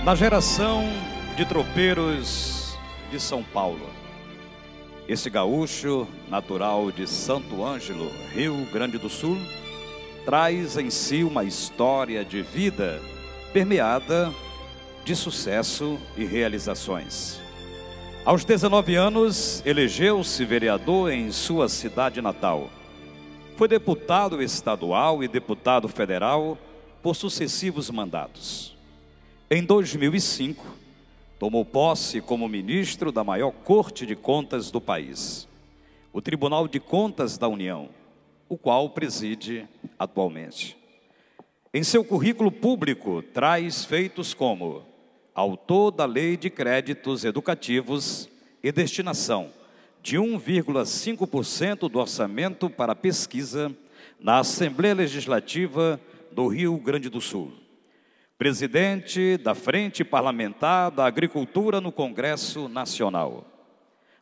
Na geração de tropeiros de São Paulo, esse gaúcho, natural de Santo Ângelo, Rio Grande do Sul, traz em si uma história de vida permeada de sucesso e realizações. Aos 19 anos, elegeu-se vereador em sua cidade natal. Foi deputado estadual e deputado federal por sucessivos mandatos. Em 2005, tomou posse como ministro da maior Corte de Contas do país, o Tribunal de Contas da União, o qual preside atualmente. Em seu currículo público, traz feitos como autor da Lei de Créditos Educativos e destinação de 1,5% do orçamento para pesquisa na Assembleia Legislativa do Rio Grande do Sul. Presidente da Frente Parlamentar da Agricultura no Congresso Nacional.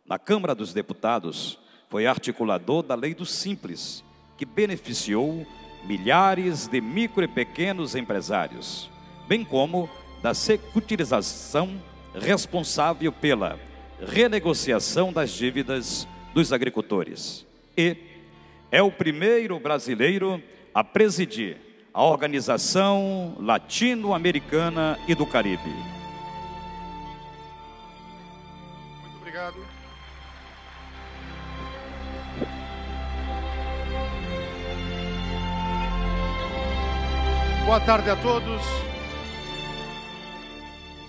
Na Câmara dos Deputados, foi articulador da Lei do Simples, que beneficiou milhares de micro e pequenos empresários, bem como da securitização responsável pela renegociação das dívidas dos agricultores. E é o primeiro brasileiro a presidir a Organização Latino-Americana e do Caribe. Muito obrigado. Boa tarde a todos.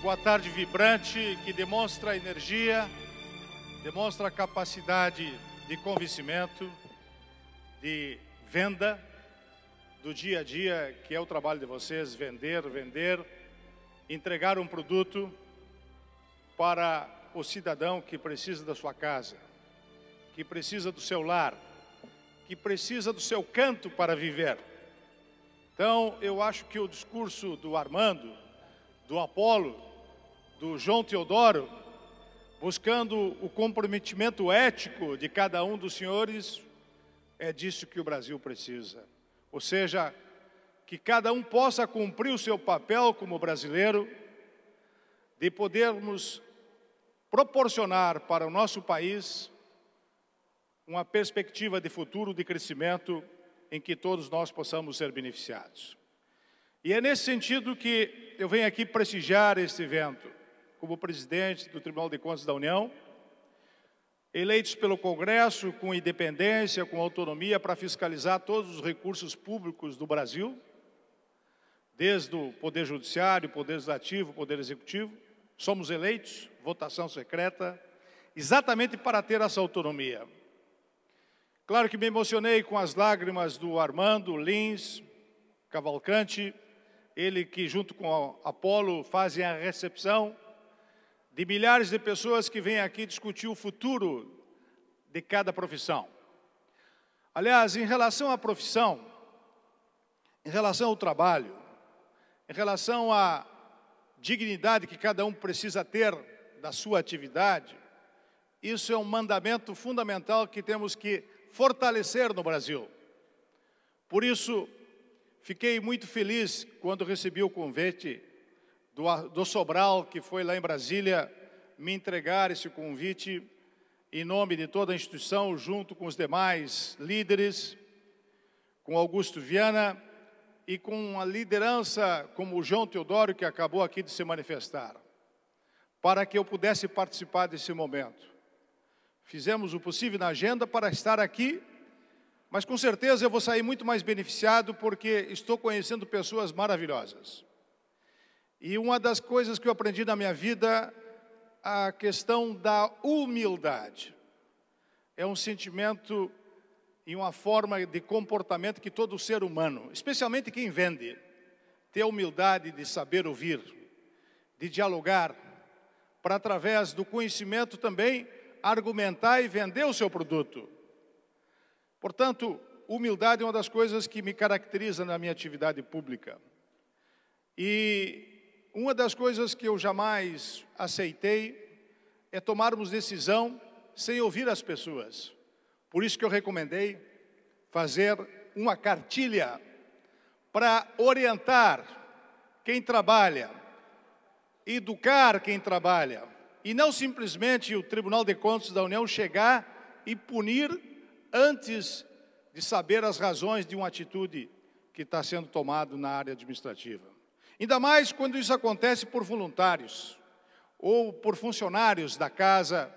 Boa tarde vibrante, que demonstra energia, demonstra capacidade de convencimento, de venda, do dia a dia, que é o trabalho de vocês, vender, entregar um produto para o cidadão que precisa da sua casa, que precisa do seu lar, que precisa do seu canto para viver. Então, eu acho que o discurso do Armando, do Apolo, do João Teodoro, buscando o comprometimento ético de cada um dos senhores, é disso que o Brasil precisa. Ou seja, que cada um possa cumprir o seu papel como brasileiro, de podermos proporcionar para o nosso país uma perspectiva de futuro, de crescimento, em que todos nós possamos ser beneficiados. E é nesse sentido que eu venho aqui prestigiar este evento, como presidente do Tribunal de Contas da União, eleitos pelo Congresso com independência, com autonomia para fiscalizar todos os recursos públicos do Brasil, desde o Poder Judiciário, Poder Legislativo, Poder Executivo. Somos eleitos, votação secreta, exatamente para ter essa autonomia. Claro que me emocionei com as lágrimas do Armando Lins Cavalcante, ele que junto com Apolo fazem a recepção de milhares de pessoas que vêm aqui discutir o futuro de cada profissão. Aliás, em relação à profissão, em relação ao trabalho, em relação à dignidade que cada um precisa ter da sua atividade, isso é um mandamento fundamental que temos que fortalecer no Brasil. Por isso, fiquei muito feliz quando recebi o convite do Sobral, que foi lá em Brasília, me entregar esse convite em nome de toda a instituição, junto com os demais líderes, com Augusto Viana e com a liderança como o João Teodoro, que acabou aqui de se manifestar, para que eu pudesse participar desse momento. Fizemos o possível na agenda para estar aqui, mas com certeza eu vou sair muito mais beneficiado porque estou conhecendo pessoas maravilhosas. E uma das coisas que eu aprendi na minha vida, a questão da humildade. É um sentimento e uma forma de comportamento que todo ser humano, especialmente quem vende, tem a humildade de saber ouvir, de dialogar, para através do conhecimento também argumentar e vender o seu produto. Portanto, humildade é uma das coisas que me caracteriza na minha atividade pública. E uma das coisas que eu jamais aceitei é tomarmos decisão sem ouvir as pessoas. Por isso que eu recomendei fazer uma cartilha para orientar quem trabalha educar quem trabalha, e não simplesmente o Tribunal de Contas da União chegar e punir antes de saber as razões de uma atitude que está sendo tomada na área administrativa. Ainda mais quando isso acontece por voluntários ou por funcionários da casa,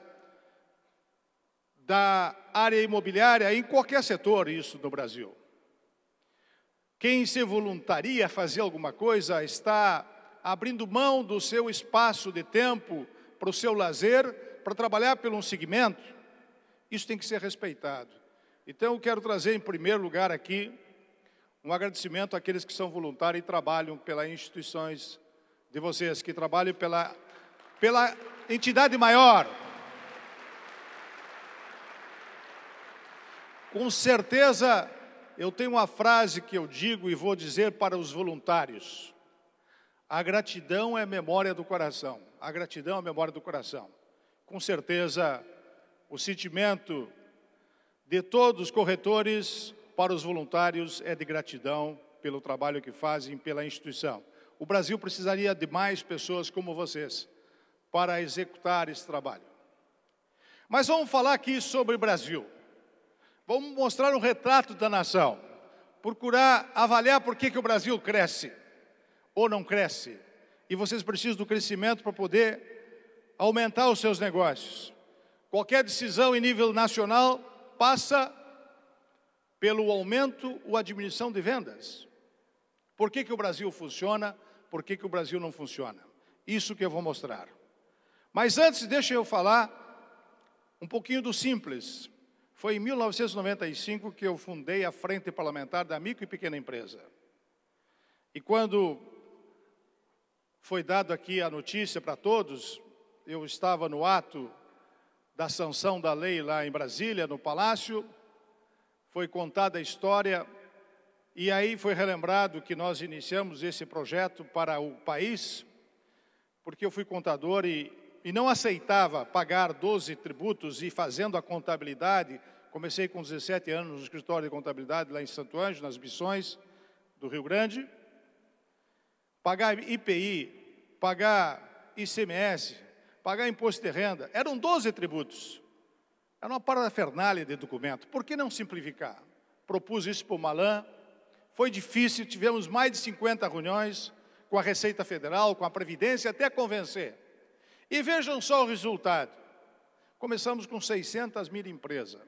da área imobiliária, em qualquer setor isso no Brasil. Quem se voluntaria a fazer alguma coisa está abrindo mão do seu espaço de tempo para o seu lazer, para trabalhar por um segmento. Isso tem que ser respeitado. Então, eu quero trazer em primeiro lugar aqui um agradecimento àqueles que são voluntários e trabalham pelas instituições de vocês, que trabalham pela entidade maior. Com certeza, eu tenho uma frase que eu digo e vou dizer para os voluntários. A gratidão é a memória do coração. A gratidão é a memória do coração. Com certeza, o sentimento de todos os corretores para os voluntários é de gratidão pelo trabalho que fazem pela instituição. O Brasil precisaria de mais pessoas como vocês para executar esse trabalho. Mas vamos falar aqui sobre o Brasil. Vamos mostrar um retrato da nação. Procurar avaliar por que o Brasil cresce ou não cresce. E vocês precisam do crescimento para poder aumentar os seus negócios. Qualquer decisão em nível nacional passa pelo aumento ou a diminuição de vendas. Por que o Brasil funciona? Por que o Brasil não funciona? Isso que eu vou mostrar. Mas antes, deixa eu falar um pouquinho do simples. Foi em 1995 que eu fundei a Frente Parlamentar da Micro e Pequena Empresa. E quando foi dado aqui a notícia para todos, eu estava no ato da sanção da lei lá em Brasília, no Palácio, foi contada a história e aí foi relembrado que nós iniciamos esse projeto para o país, porque eu fui contador e não aceitava pagar 12 tributos e fazendo a contabilidade. Comecei com 17 anos no escritório de contabilidade lá em Santo Ângelo, nas Missões do Rio Grande. Pagar IPI, pagar ICMS, pagar imposto de renda. Eram 12 tributos. Era uma parafernália de documento. Por que não simplificar? Propus isso para o Malan. Foi difícil, tivemos mais de 50 reuniões com a Receita Federal, com a Previdência, até convencer. E vejam só o resultado. Começamos com 600 mil empresas.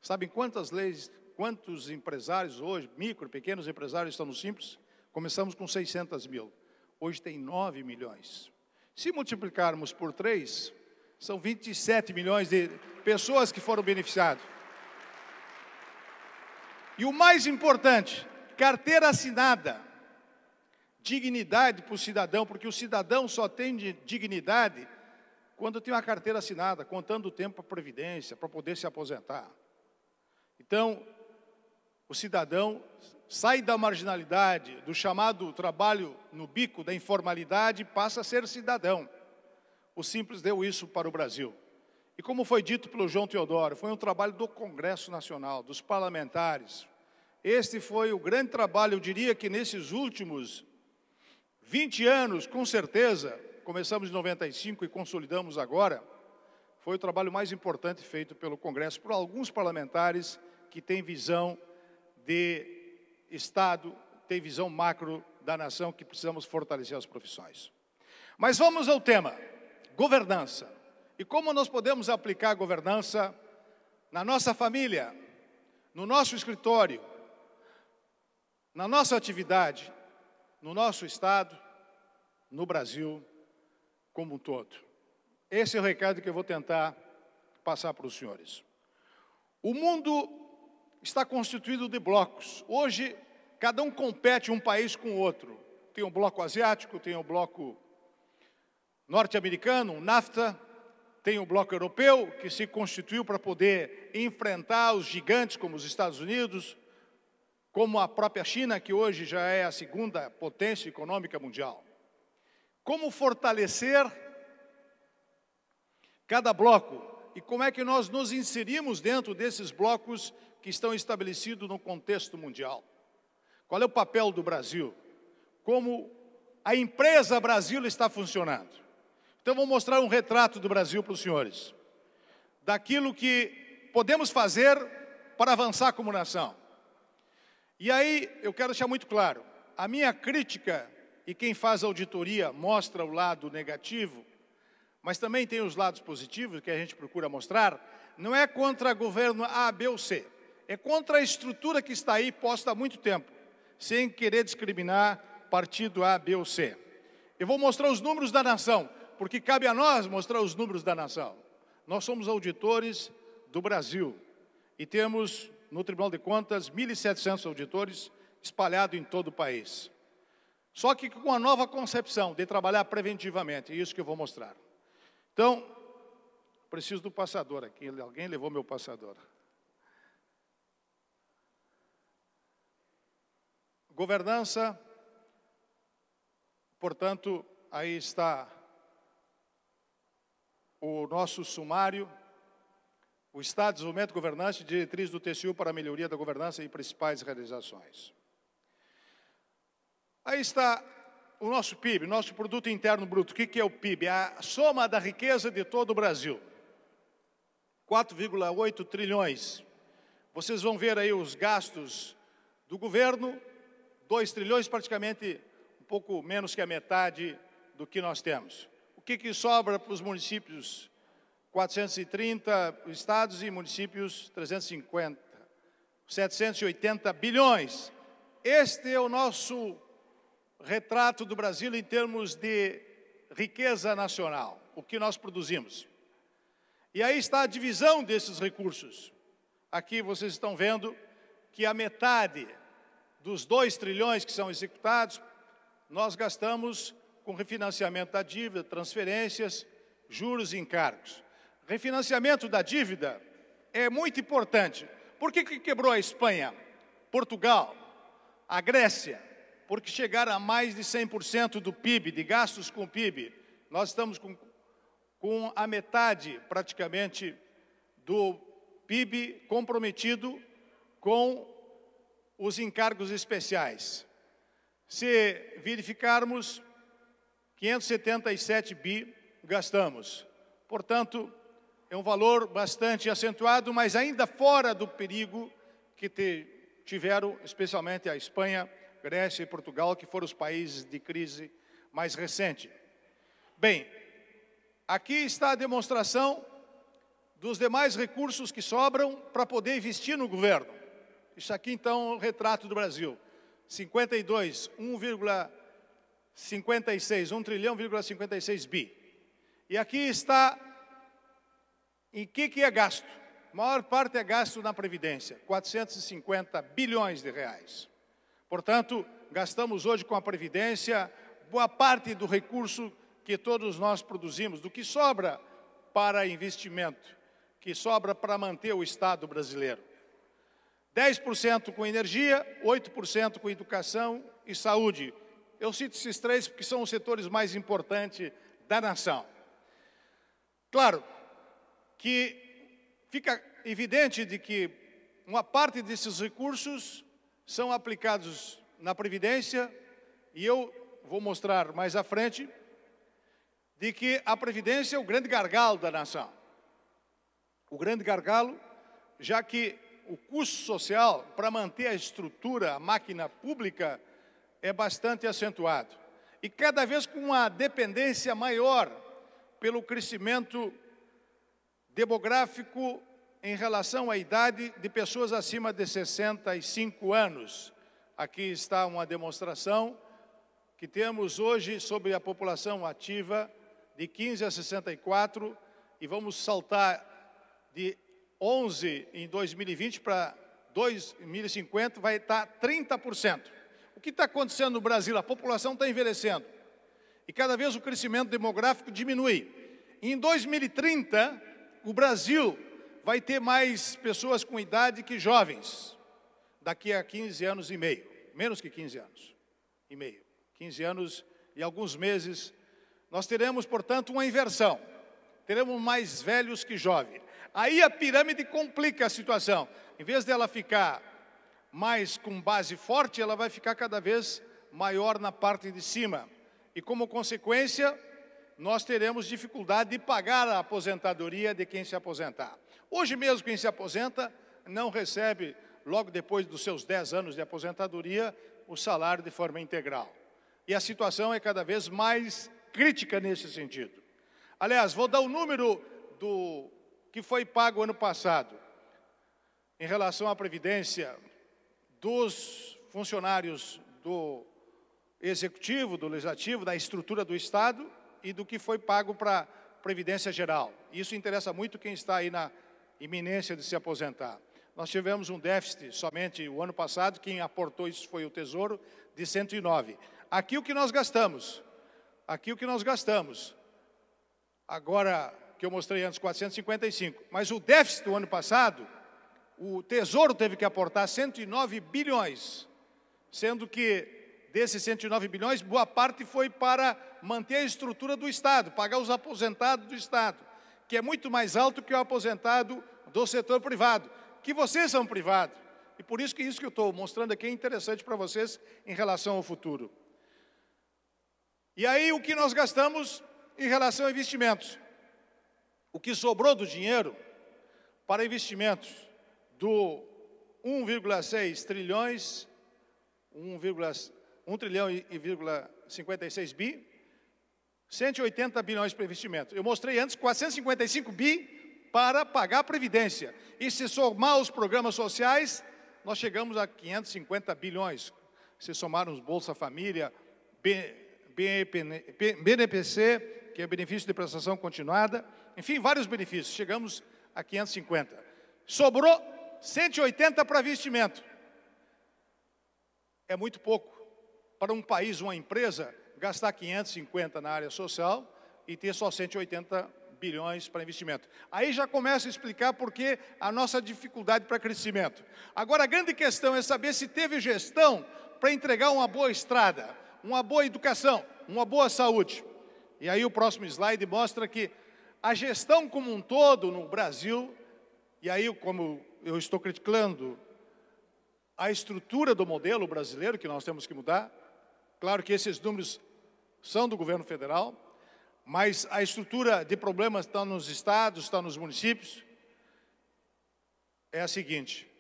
Sabem quantas leis, quantos empresários hoje, micro e pequenos empresários estão no Simples? Começamos com 600 mil. Hoje tem 9 milhões. Se multiplicarmos por 3, são 27 milhões de pessoas que foram beneficiadas. E o mais importante, carteira assinada. Dignidade para o cidadão, porque o cidadão só tem dignidade quando tem uma carteira assinada, contando o tempo para a Previdência, para poder se aposentar. Então, o cidadão sai da marginalidade, do chamado trabalho no bico, da informalidade, passa a ser cidadão. O Simples deu isso para o Brasil. E como foi dito pelo João Teodoro, foi um trabalho do Congresso Nacional, dos parlamentares. Este foi o grande trabalho, eu diria que nesses últimos 20 anos, com certeza, começamos em 95 e consolidamos agora, foi o trabalho mais importante feito pelo Congresso, por alguns parlamentares que têm visão de Estado, têm visão macro da nação, que precisamos fortalecer as profissões. Mas vamos ao tema, governança. E como nós podemos aplicar a governança na nossa família, no nosso escritório, na nossa atividade, no nosso Estado, no Brasil como um todo. Esse é o recado que eu vou tentar passar para os senhores. O mundo está constituído de blocos. Hoje, cada um compete um país com o outro. Tem um bloco asiático, tem um bloco norte-americano, um NAFTA, tem o bloco europeu, que se constituiu para poder enfrentar os gigantes como os Estados Unidos, como a própria China, que hoje já é a segunda potência econômica mundial. Como fortalecer cada bloco e como é que nós nos inserimos dentro desses blocos que estão estabelecidos no contexto mundial? Qual é o papel do Brasil? Como A empresa Brasil está funcionando. Então, vou mostrar um retrato do Brasil para os senhores, daquilo que podemos fazer para avançar como nação. E aí, eu quero deixar muito claro, a minha crítica, e quem faz auditoria mostra o lado negativo, mas também tem os lados positivos que a gente procura mostrar, não é contra governo A, B ou C, é contra a estrutura que está aí posta há muito tempo, sem querer discriminar partido A, B ou C. Eu vou mostrar os números da nação, porque cabe a nós mostrar os números da nação. Nós somos auditores do Brasil e temos no Tribunal de Contas 1.700 auditores espalhados em todo o país. Só que com a nova concepção de trabalhar preventivamente, é isso que eu vou mostrar. Então, preciso do passador aqui, alguém levou meu passador. Governança, portanto, aí está o nosso sumário, o Estado de Desenvolvimento, Governança e Diretriz do TCU para a melhoria da governança e principais realizações. Aí está o nosso PIB, nosso Produto Interno Bruto. O que é o PIB? É a soma da riqueza de todo o Brasil. 4,8 trilhões. Vocês vão ver aí os gastos do governo, 2 trilhões, praticamente um pouco menos que a metade do que nós temos. O que sobra para os municípios? 430 estados e municípios 350, 780 bilhões. Este é o nosso retrato do Brasil em termos de riqueza nacional, o que nós produzimos. E aí está a divisão desses recursos. Aqui vocês estão vendo que a metade dos 2 trilhões que são executados, nós gastamos com refinanciamento da dívida, transferências, juros e encargos. Refinanciamento da dívida é muito importante. Por que quebrou a Espanha, Portugal, a Grécia? Porque chegaram a mais de 100% do PIB, de gastos com o PIB. Nós estamos com a metade, praticamente, do PIB comprometido com os encargos especiais. Se verificarmos, 577 bi gastamos. Portanto, é um valor bastante acentuado, mas ainda fora do perigo que tiveram, especialmente a Espanha, Grécia e Portugal, que foram os países de crise mais recente. Bem, aqui está a demonstração dos demais recursos que sobram para poder investir no governo. Isso aqui, então, é o retrato do Brasil. 52, 1,56, 1 trilhão,56 bi. E aqui está em que é gasto. A maior parte é gasto na Previdência, 450 bilhões de reais. Portanto, gastamos hoje com a Previdência boa parte do recurso que todos nós produzimos, do que sobra para investimento, que sobra para manter o Estado brasileiro. 10% com energia, 8% com educação e saúde. Eu cito esses três porque são os setores mais importantes da nação. Claro que fica evidente de que uma parte desses recursos são aplicados na Previdência, e eu vou mostrar mais à frente, de que a Previdência é o grande gargalo da nação. O grande gargalo, já que o custo social para manter a estrutura, a máquina pública, é bastante acentuado. E cada vez com uma dependência maior pelo crescimento demográfico em relação à idade de pessoas acima de 65 anos. Aqui está uma demonstração que temos hoje sobre a população ativa de 15 a 64 e vamos saltar de 11 em 2020 para 2050, vai estar 30%. O que está acontecendo no Brasil? A população está envelhecendo e cada vez o crescimento demográfico diminui. Em 2030, o Brasil vai ter mais pessoas com idade que jovens, daqui a 15 anos e meio, menos que 15 anos e meio, 15 anos e alguns meses, nós teremos, portanto, uma inversão, teremos mais velhos que jovens. Aí a pirâmide complica a situação, em vez dela ficar mais com base forte, ela vai ficar cada vez maior na parte de cima. E, como consequência, nós teremos dificuldade de pagar a aposentadoria de quem se aposentar. Hoje mesmo, quem se aposenta não recebe, logo depois dos seus 10 anos de aposentadoria, o salário de forma integral. E a situação é cada vez mais crítica nesse sentido. Aliás, vou dar o número do que foi pago ano passado em relação à previdência dos funcionários do Executivo, do Legislativo, da estrutura do Estado e do que foi pago para a Previdência Geral. Isso interessa muito quem está aí na iminência de se aposentar. Nós tivemos um déficit somente o ano passado, quem aportou isso foi o Tesouro, de 109. Aqui o que nós gastamos, agora que eu mostrei antes, 455, mas o déficit do ano passado, o Tesouro teve que aportar 109 bilhões, sendo que desses 109 bilhões, boa parte foi para manter a estrutura do Estado, pagar os aposentados do Estado, que é muito mais alto que o aposentado do setor privado, que vocês são privados. E por isso que eu estou mostrando aqui é interessante para vocês em relação ao futuro. E aí o que nós gastamos em relação a investimentos? O que sobrou do dinheiro para investimentos do 1,6 trilhões, 1 trilhão e 56 bi, 180 bilhões para investimento. Eu mostrei antes 455 bi para pagar a Previdência. E se somar os programas sociais, nós chegamos a 550 bilhões. Se somarmos Bolsa Família, BNPC, que é benefício de prestação continuada, enfim, vários benefícios, chegamos a 550. Sobrou 180 para investimento. É muito pouco para um país, uma empresa, gastar 550 na área social e ter só 180 bilhões para investimento. Aí já começa a explicar por que a nossa dificuldade para crescimento. Agora, a grande questão é saber se teve gestão para entregar uma boa estrada, uma boa educação, uma boa saúde. E aí o próximo slide mostra que a gestão como um todo no Brasil, e aí como eu estou criticando a estrutura do modelo brasileiro, que nós temos que mudar, claro que esses números são do governo federal, mas a estrutura de problemas está nos estados, está nos municípios. É a seguinte,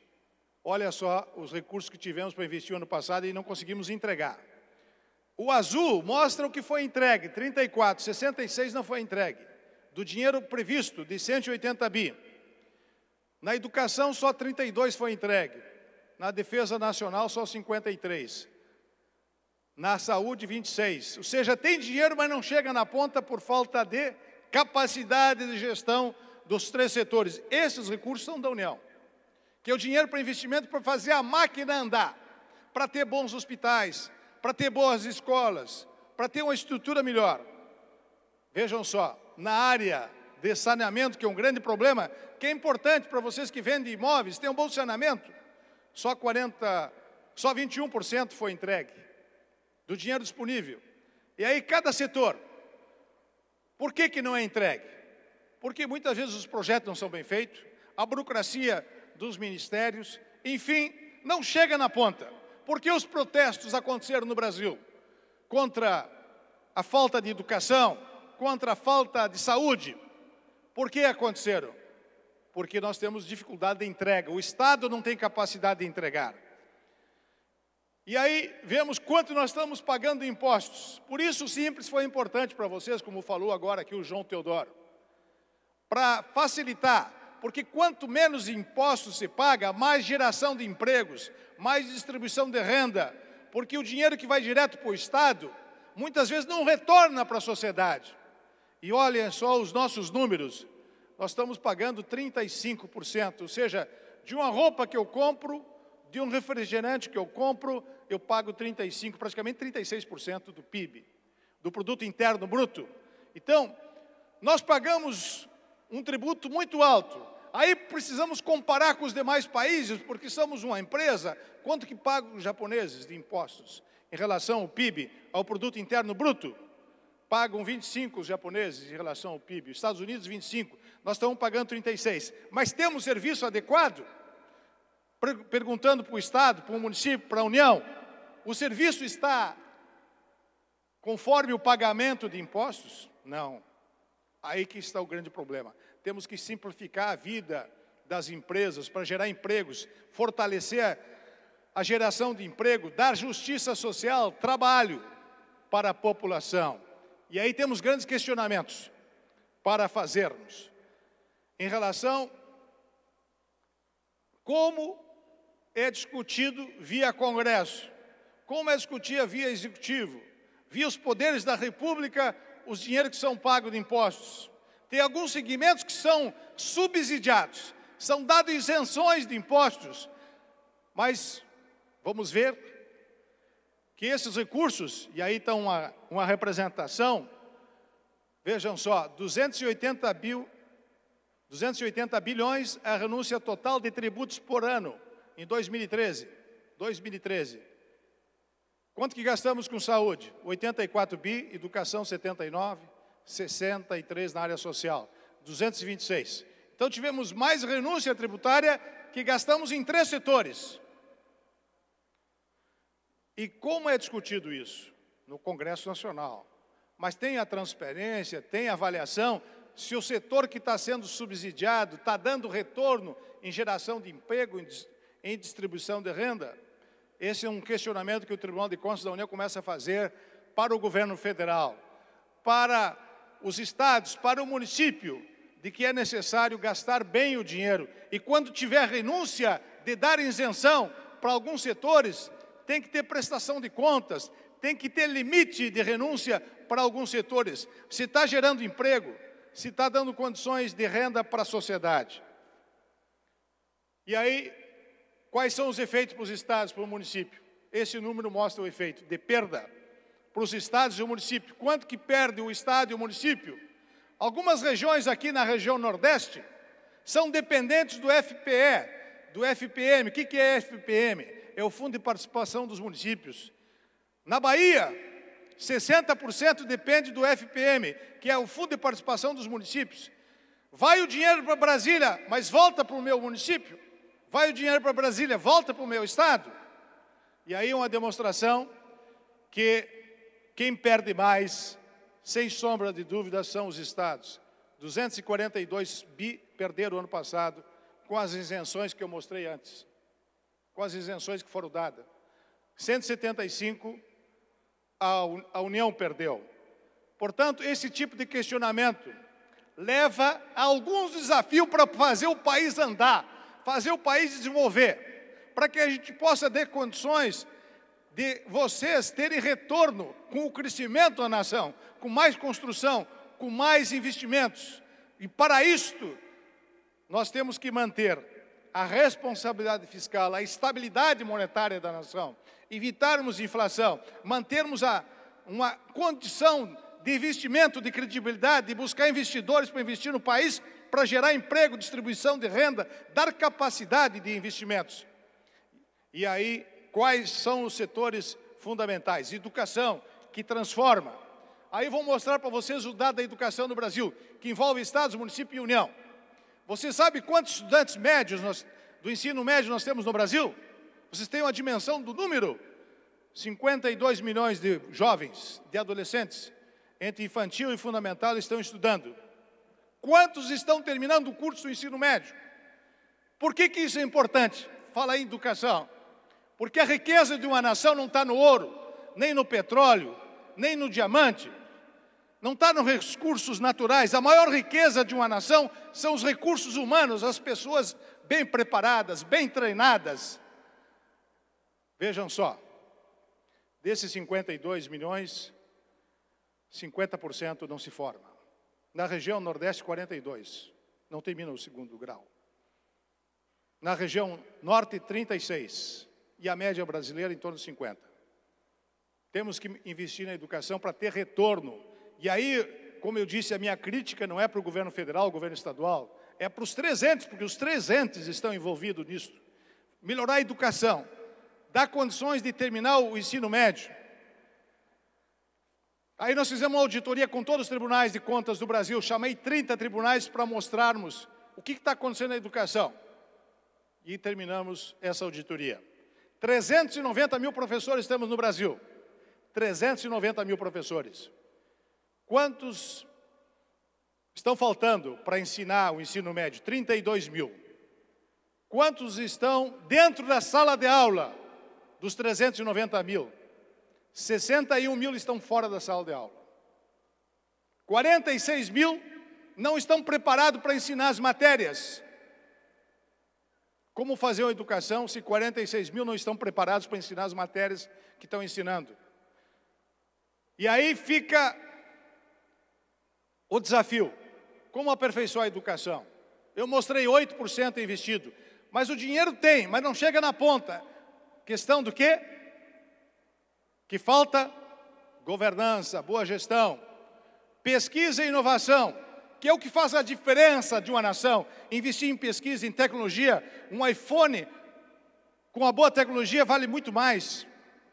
olha só os recursos que tivemos para investir ano passado e não conseguimos entregar. O azul mostra o que foi entregue, 34, 66 não foi entregue, do dinheiro previsto de 180 bi. Na educação só 32 foi entregue, na defesa nacional só 53. Na saúde, 26. Ou seja, tem dinheiro, mas não chega na ponta por falta de capacidade de gestão dos três setores. Esses recursos são da União, que é o dinheiro para investimento para fazer a máquina andar, para ter bons hospitais, para ter boas escolas, para ter uma estrutura melhor. Vejam só, na área de saneamento, que é um grande problema, que é importante para vocês que vendem imóveis, tem um bom saneamento, só 21% foi entregue do dinheiro disponível. E aí cada setor, por que não é entregue? Porque muitas vezes os projetos não são bem feitos, a burocracia dos ministérios, enfim, não chega na ponta. Por que os protestos aconteceram no Brasil? Contra a falta de educação, contra a falta de saúde. Por que aconteceram? Porque nós temos dificuldade de entrega, o Estado não tem capacidade de entregar. E aí, vemos quanto nós estamos pagando de impostos. Por isso, o Simples foi importante para vocês, como falou agora aqui o João Teodoro. Para facilitar, porque quanto menos impostos se paga, mais geração de empregos, mais distribuição de renda, porque o dinheiro que vai direto para o Estado, muitas vezes não retorna para a sociedade. E olhem só os nossos números, nós estamos pagando 35%, ou seja, de uma roupa que eu compro, de um refrigerante que eu compro, eu pago 35%, praticamente 36% do PIB, do Produto Interno Bruto. Então, nós pagamos um tributo muito alto. Aí precisamos comparar com os demais países, porque somos uma empresa, quanto que pagam os japoneses de impostos em relação ao PIB, ao Produto Interno Bruto? Pagam 25 os japoneses em relação ao PIB, os Estados Unidos 25, nós estamos pagando 36. Mas temos serviço adequado? Perguntando para o Estado, para o município, para a União, o serviço está conforme o pagamento de impostos? Não. Aí que está o grande problema. Temos que simplificar a vida das empresas para gerar empregos, fortalecer a geração de emprego, dar justiça social, trabalho para a população. E aí temos grandes questionamentos para fazermos. Em relação como é discutido via Congresso, como é discutido via Executivo, via os poderes da República, os dinheiros que são pagos de impostos. Tem alguns segmentos que são subsidiados, são dadas isenções de impostos, mas vamos ver que esses recursos, e aí está uma representação, vejam só, 280 bilhões é a renúncia total de tributos por ano em 2013. Quanto que gastamos com saúde? 84 bi, educação 79, 63 na área social, 226. Então tivemos mais renúncia tributária que gastamos em 3 setores. E como é discutido isso? No Congresso Nacional. Mas tem a transparência, tem a avaliação, se o setor que está sendo subsidiado está dando retorno em geração de emprego, em distribuição de renda. Esse é um questionamento que o Tribunal de Contas da União começa a fazer para o governo federal, para os estados, para o município, de que é necessário gastar bem o dinheiro. E quando tiver renúncia de dar isenção para alguns setores, tem que ter prestação de contas, tem que ter limite de renúncia para alguns setores. Se está gerando emprego, se está dando condições de renda para a sociedade. E aí, quais são os efeitos para os estados, para o município? Esse número mostra o efeito de perda para os estados e o município. Quanto que perde o estado e o município? Algumas regiões aqui na região Nordeste são dependentes do FPE, do FPM. O que é FPM? É o Fundo de Participação dos Municípios. Na Bahia, 60% depende do FPM, que é o Fundo de Participação dos Municípios. Vai o dinheiro para Brasília, mas volta para o meu município? Vai o dinheiro para Brasília, volta para o meu estado? E aí uma demonstração que quem perde mais, sem sombra de dúvida, são os estados. 242 bi perderam ano passado com as isenções que eu mostrei antes. Com as isenções que foram dadas. 175 a União perdeu. Portanto, esse tipo de questionamento leva a alguns desafios para fazer o país andar, fazer o país desenvolver, para que a gente possa ter condições de vocês terem retorno com o crescimento da nação, com mais construção, com mais investimentos. E para isto, nós temos que manter a responsabilidade fiscal, a estabilidade monetária da nação, evitarmos inflação, mantermos uma condição de investimento, de credibilidade, de buscar investidores para investir no país, para gerar emprego, distribuição de renda, dar capacidade de investimentos. E aí, quais são os setores fundamentais? Educação, que transforma. Aí vou mostrar para vocês o dado da educação no Brasil, que envolve estados, município e União. Você sabe quantos estudantes médios do ensino médio nós temos no Brasil? Vocês têm uma dimensão do número? 52 milhões de jovens, de adolescentes, entre infantil e fundamental, estão estudando. Quantos estão terminando o curso do ensino médio? Por que isso é importante? Fala em educação. Porque a riqueza de uma nação não está no ouro, nem no petróleo, nem no diamante. Não está nos recursos naturais. A maior riqueza de uma nação são os recursos humanos, as pessoas bem preparadas, bem treinadas. Vejam só, desses 52 milhões, 50% não se forma. Na região Nordeste, 42%, não termina o segundo grau. Na região Norte, 36%, e a média brasileira em torno de 50%. Temos que investir na educação para ter retorno. E aí, como eu disse, a minha crítica não é para o governo federal, o governo estadual, é para os 3 entes, porque os 3 entes estão envolvidos nisso. Melhorar a educação, dar condições de terminar o ensino médio. Aí nós fizemos uma auditoria com todos os tribunais de contas do Brasil, chamei 30 tribunais para mostrarmos o que está acontecendo na educação. E terminamos essa auditoria. 390 mil professores temos no Brasil. 390 mil professores. Quantos estão faltando para ensinar o ensino médio? 32 mil. Quantos estão dentro da sala de aula dos 390 mil? 61 mil estão fora da sala de aula. 46 mil não estão preparados para ensinar as matérias. Como fazer uma educação se 46 mil não estão preparados para ensinar as matérias que estão ensinando? E aí fica o desafio. Como aperfeiçoar a educação? Eu mostrei 8% investido, mas o dinheiro tem, mas não chega na ponta. Questão do quê? Que falta governança, boa gestão, pesquisa e inovação, que é o que faz a diferença de uma nação. Investir em pesquisa, em tecnologia, um iPhone com uma boa tecnologia vale muito mais.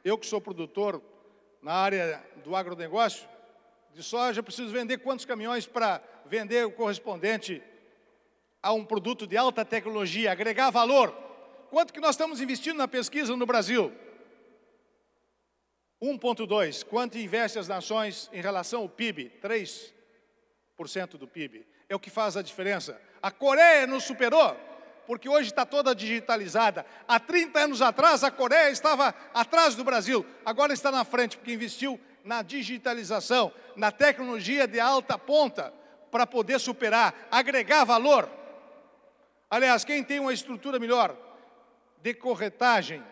Eu que sou produtor na área do agronegócio, de soja, preciso vender quantos caminhões para vender o correspondente a um produto de alta tecnologia, agregar valor. Quanto que nós estamos investindo na pesquisa no Brasil? 1,2. Quanto investe as nações em relação ao PIB? 3% do PIB. É o que faz a diferença. A Coreia nos superou, porque hoje está toda digitalizada. Há 30 anos atrás, a Coreia estava atrás do Brasil. Agora está na frente, porque investiu na digitalização, na tecnologia de alta ponta, para poder superar, agregar valor. Aliás, quem tem uma estrutura melhor de corretagem,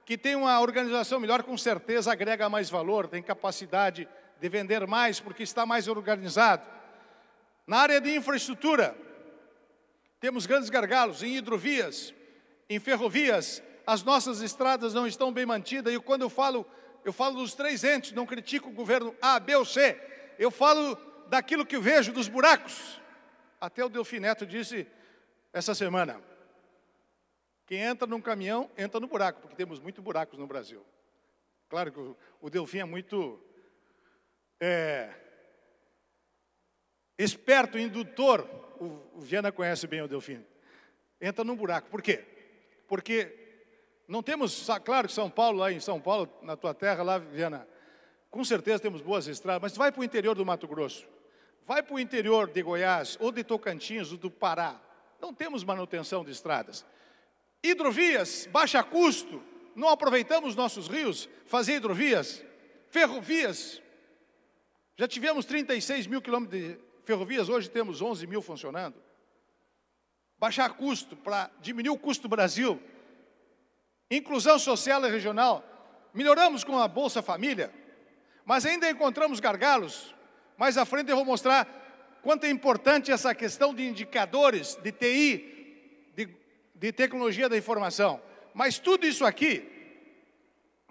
que tem uma organização melhor, com certeza agrega mais valor, tem capacidade de vender mais, porque está mais organizado. Na área de infraestrutura, temos grandes gargalos em hidrovias, em ferrovias. As nossas estradas não estão bem mantidas, e quando eu falo dos três entes, não critico o governo A, B ou C. Eu falo daquilo que eu vejo, dos buracos. Até o Delfim Neto disse essa semana: quem entra num caminhão, entra no buraco, porque temos muitos buracos no Brasil. Claro que o Delfim é muito esperto, indutor. O Viana conhece bem o Delfim. Entra num buraco. Por quê? Porque não temos, claro que São Paulo, lá em São Paulo, na tua terra, lá, Viana, com certeza temos boas estradas, mas vai para o interior do Mato Grosso, vai para o interior de Goiás, ou de Tocantins, ou do Pará, não temos manutenção de estradas. Hidrovias, baixa custo, não aproveitamos nossos rios, fazer hidrovias. Ferrovias, já tivemos 36 mil quilômetros de ferrovias, hoje temos 11 mil funcionando. Baixar custo, para diminuir o custo do Brasil. Inclusão social e regional, melhoramos com a Bolsa Família, mas ainda encontramos gargalos. Mais à frente eu vou mostrar quanto é importante essa questão de indicadores, de TI, de tecnologia da informação. Mas tudo isso aqui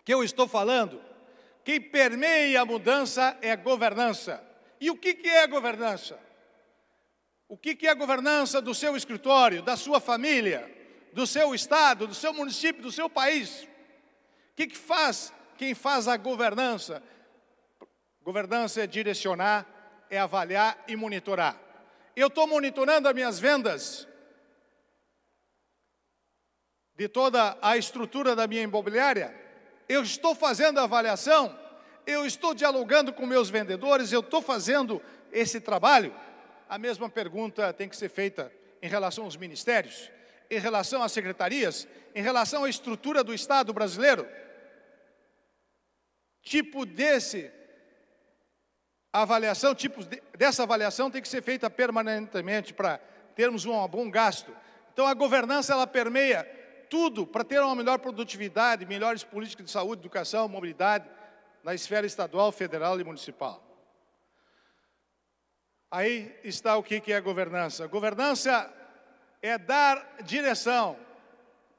que eu estou falando, quem permeia a mudança é a governança. E o que é a governança? O que é a governança do seu escritório, da sua família, do seu estado, do seu município, do seu país? O que faz quem faz a governança? Governança é direcionar, é avaliar e monitorar. Eu estou monitorando as minhas vendas de toda a estrutura da minha imobiliária. Eu estou fazendo a avaliação, eu estou dialogando com meus vendedores, eu estou fazendo esse trabalho. A mesma pergunta tem que ser feita em relação aos ministérios, em relação às secretarias, em relação à estrutura do Estado brasileiro. Dessa avaliação tem que ser feita permanentemente para termos um bom gasto. Então a governança ela permeia tudo para ter uma melhor produtividade, melhores políticas de saúde, educação, mobilidade na esfera estadual, federal e municipal. Aí está o que é a governança. Governança é dar direção,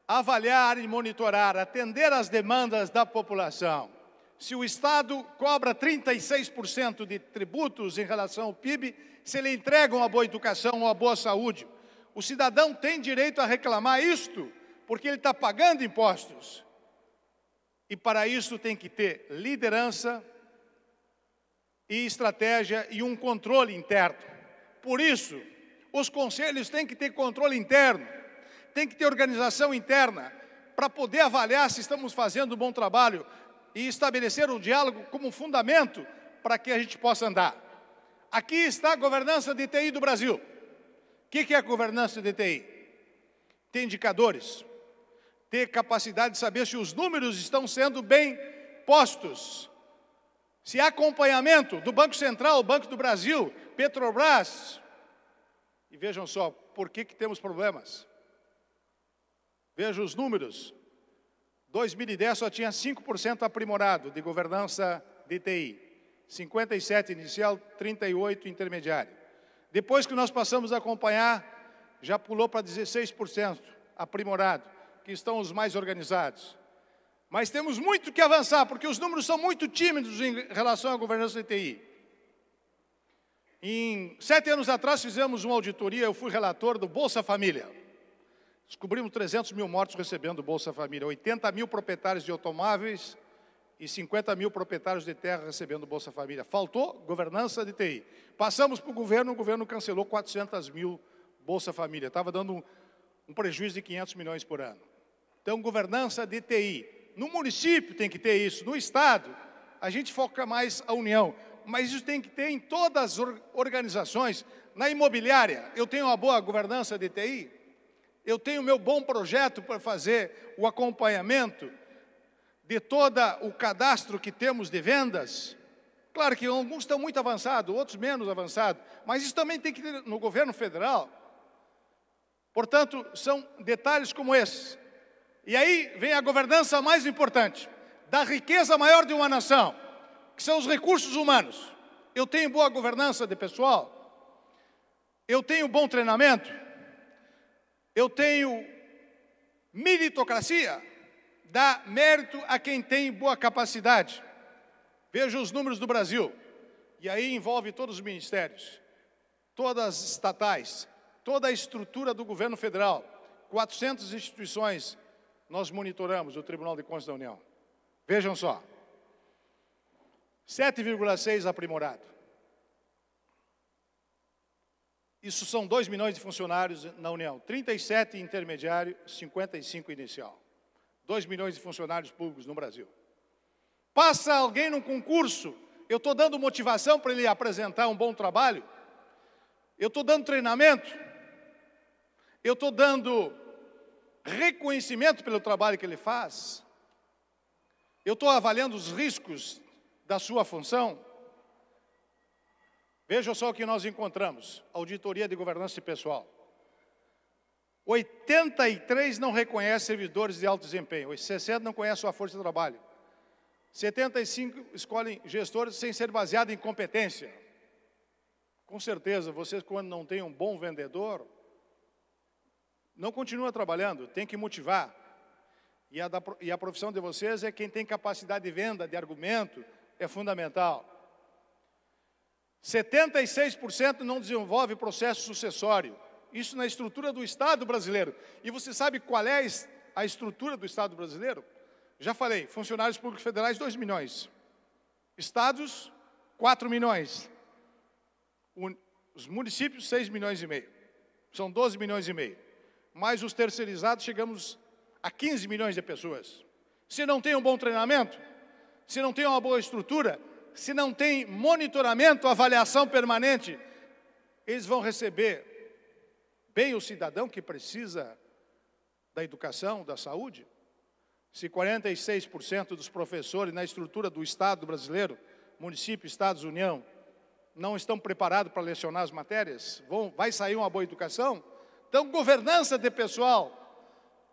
avaliar e monitorar, atender às demandas da população. Se o Estado cobra 36% de tributos em relação ao PIB, se ele entrega uma boa educação, uma boa saúde, o cidadão tem direito a reclamar isto, porque ele está pagando impostos. E para isso tem que ter liderança e estratégia e um controle interno. Por isso, os conselhos têm que ter controle interno, tem que ter organização interna, para poder avaliar se estamos fazendo um bom trabalho. e estabelecer o diálogo como fundamento para que a gente possa andar. Aqui está a governança de TI do Brasil. O que é a governança de TI? Ter indicadores, ter capacidade de saber se os números estão sendo bem postos, se há acompanhamento do Banco Central, Banco do Brasil, Petrobras. E vejam só, por que temos problemas? Vejam os números. 2010 só tinha 5% aprimorado de governança de TI. 57 inicial, 38 intermediário. Depois que nós passamos a acompanhar, já pulou para 16% aprimorado, que estão os mais organizados. Mas temos muito que avançar, porque os números são muito tímidos em relação à governança de TI. Em 7 anos atrás fizemos uma auditoria, eu fui relator do Bolsa Família. Descobrimos 300 mil mortos recebendo Bolsa Família, 80 mil proprietários de automóveis e 50 mil proprietários de terra recebendo Bolsa Família. Faltou governança de TI. Passamos para o governo cancelou 400 mil Bolsa Família. Estava dando um prejuízo de 500 milhões por ano. Então, governança de TI. No município tem que ter isso, no Estado a gente foca mais a união. Mas isso tem que ter em todas as organizações. Na imobiliária, eu tenho uma boa governança de TI, eu tenho meu bom projeto para fazer o acompanhamento de todo o cadastro que temos de vendas. Claro que alguns estão muito avançados, outros menos avançados, mas isso também tem que ter no governo federal. Portanto, são detalhes como esses. E aí vem a governança mais importante, da riqueza maior de uma nação, que são os recursos humanos. Eu tenho boa governança de pessoal, eu tenho bom treinamento, eu tenho meritocracia, dá mérito a quem tem boa capacidade. Veja os números do Brasil, e aí envolve todos os ministérios, todas as estatais, toda a estrutura do governo federal, 400 instituições nós monitoramos, o Tribunal de Contas da União. Vejam só, 7,6 aprimorado. Isso são 2 milhões de funcionários na União, 37 intermediário, 55 inicial. 2 milhões de funcionários públicos no Brasil. Passa alguém num concurso, eu estou dando motivação para ele apresentar um bom trabalho, eu estou dando treinamento, eu estou dando reconhecimento pelo trabalho que ele faz, eu estou avaliando os riscos da sua função. Veja só o que nós encontramos, auditoria de governança pessoal. 83 não reconhece servidores de alto desempenho, 60 não conhece sua força de trabalho, 75 escolhem gestores sem ser baseado em competência. Com certeza, vocês quando não têm um bom vendedor, não continua trabalhando, tem que motivar. E a profissão de vocês é quem tem capacidade de venda, de argumento, é fundamental. 76% não desenvolve processo sucessório. Isso na estrutura do Estado brasileiro. E você sabe qual é a estrutura do Estado brasileiro? Já falei, funcionários públicos federais, 2 milhões. Estados, 4 milhões. Os municípios, 6 milhões e meio. São 12 milhões e meio. Mais os terceirizados, chegamos a 15 milhões de pessoas. Se não tem um bom treinamento, se não tem uma boa estrutura, se não tem monitoramento, avaliação permanente, eles vão receber bem o cidadão que precisa da educação, da saúde? Se 46% dos professores na estrutura do Estado brasileiro, município, Estados, União, não estão preparados para lecionar as matérias, vai sair uma boa educação? Então, governança de pessoal,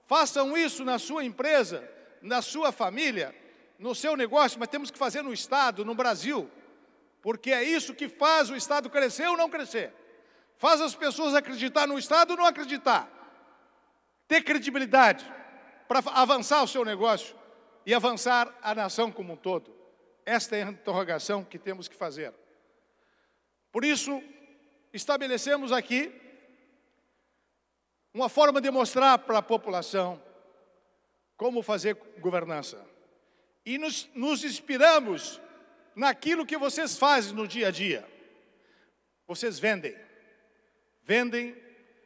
façam isso na sua empresa, na sua família, no seu negócio, mas temos que fazer no Estado, no Brasil, porque é isso que faz o Estado crescer ou não crescer. Faz as pessoas acreditar no Estado ou não acreditar. Ter credibilidade para avançar o seu negócio e avançar a nação como um todo. Esta é a interrogação que temos que fazer. Por isso, estabelecemos aqui uma forma de mostrar para a população como fazer governança. E nos inspiramos naquilo que vocês fazem no dia a dia. Vocês vendem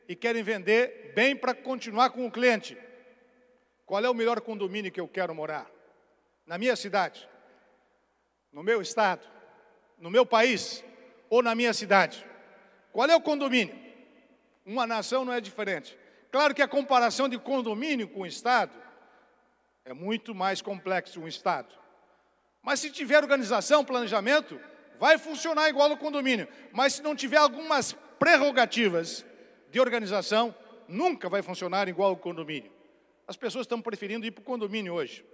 e querem vender bem para continuar com o cliente. Qual é o melhor condomínio que eu quero morar? na minha cidade, no meu estado, no meu país ou na minha cidade? Qual é o condomínio? Uma nação não é diferente. Claro que a comparação de condomínio com o estado é muito mais complexo um estado. Mas se tiver organização, planejamento, vai funcionar igual ao condomínio. Mas se não tiver algumas prerrogativas de organização, nunca vai funcionar igual ao condomínio. As pessoas estão preferindo ir para o condomínio hoje.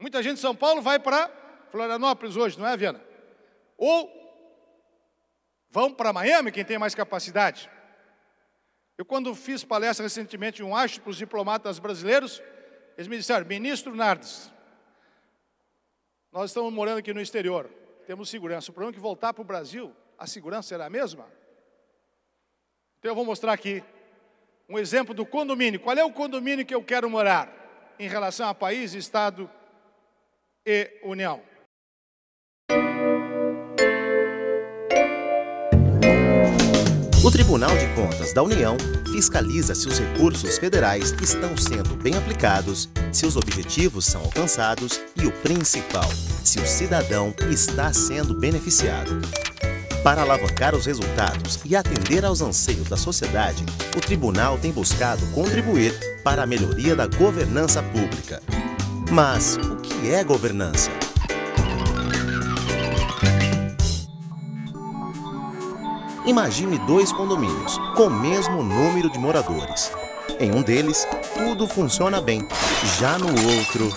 Muita gente de São Paulo vai para Florianópolis hoje, não é, Viana? Ou vão para Miami, quem tem mais capacidade. Eu, quando fiz palestra recentemente em um astro para os diplomatas brasileiros, eles me disseram: ministro Nardes, nós estamos morando aqui no exterior, temos segurança. O problema é que voltar para o Brasil, a segurança será a mesma? Então eu vou mostrar aqui um exemplo do condomínio. Qual é o condomínio que eu quero morar em relação a país, estado e União? O Tribunal de Contas da União fiscaliza se os recursos federais estão sendo bem aplicados, se os objetivos são alcançados e, o principal, se o cidadão está sendo beneficiado. Para alavancar os resultados e atender aos anseios da sociedade, o Tribunal tem buscado contribuir para a melhoria da governança pública. Mas o que é governança? Imagine 2 condomínios com o mesmo número de moradores. Em um deles, tudo funciona bem. Já no outro...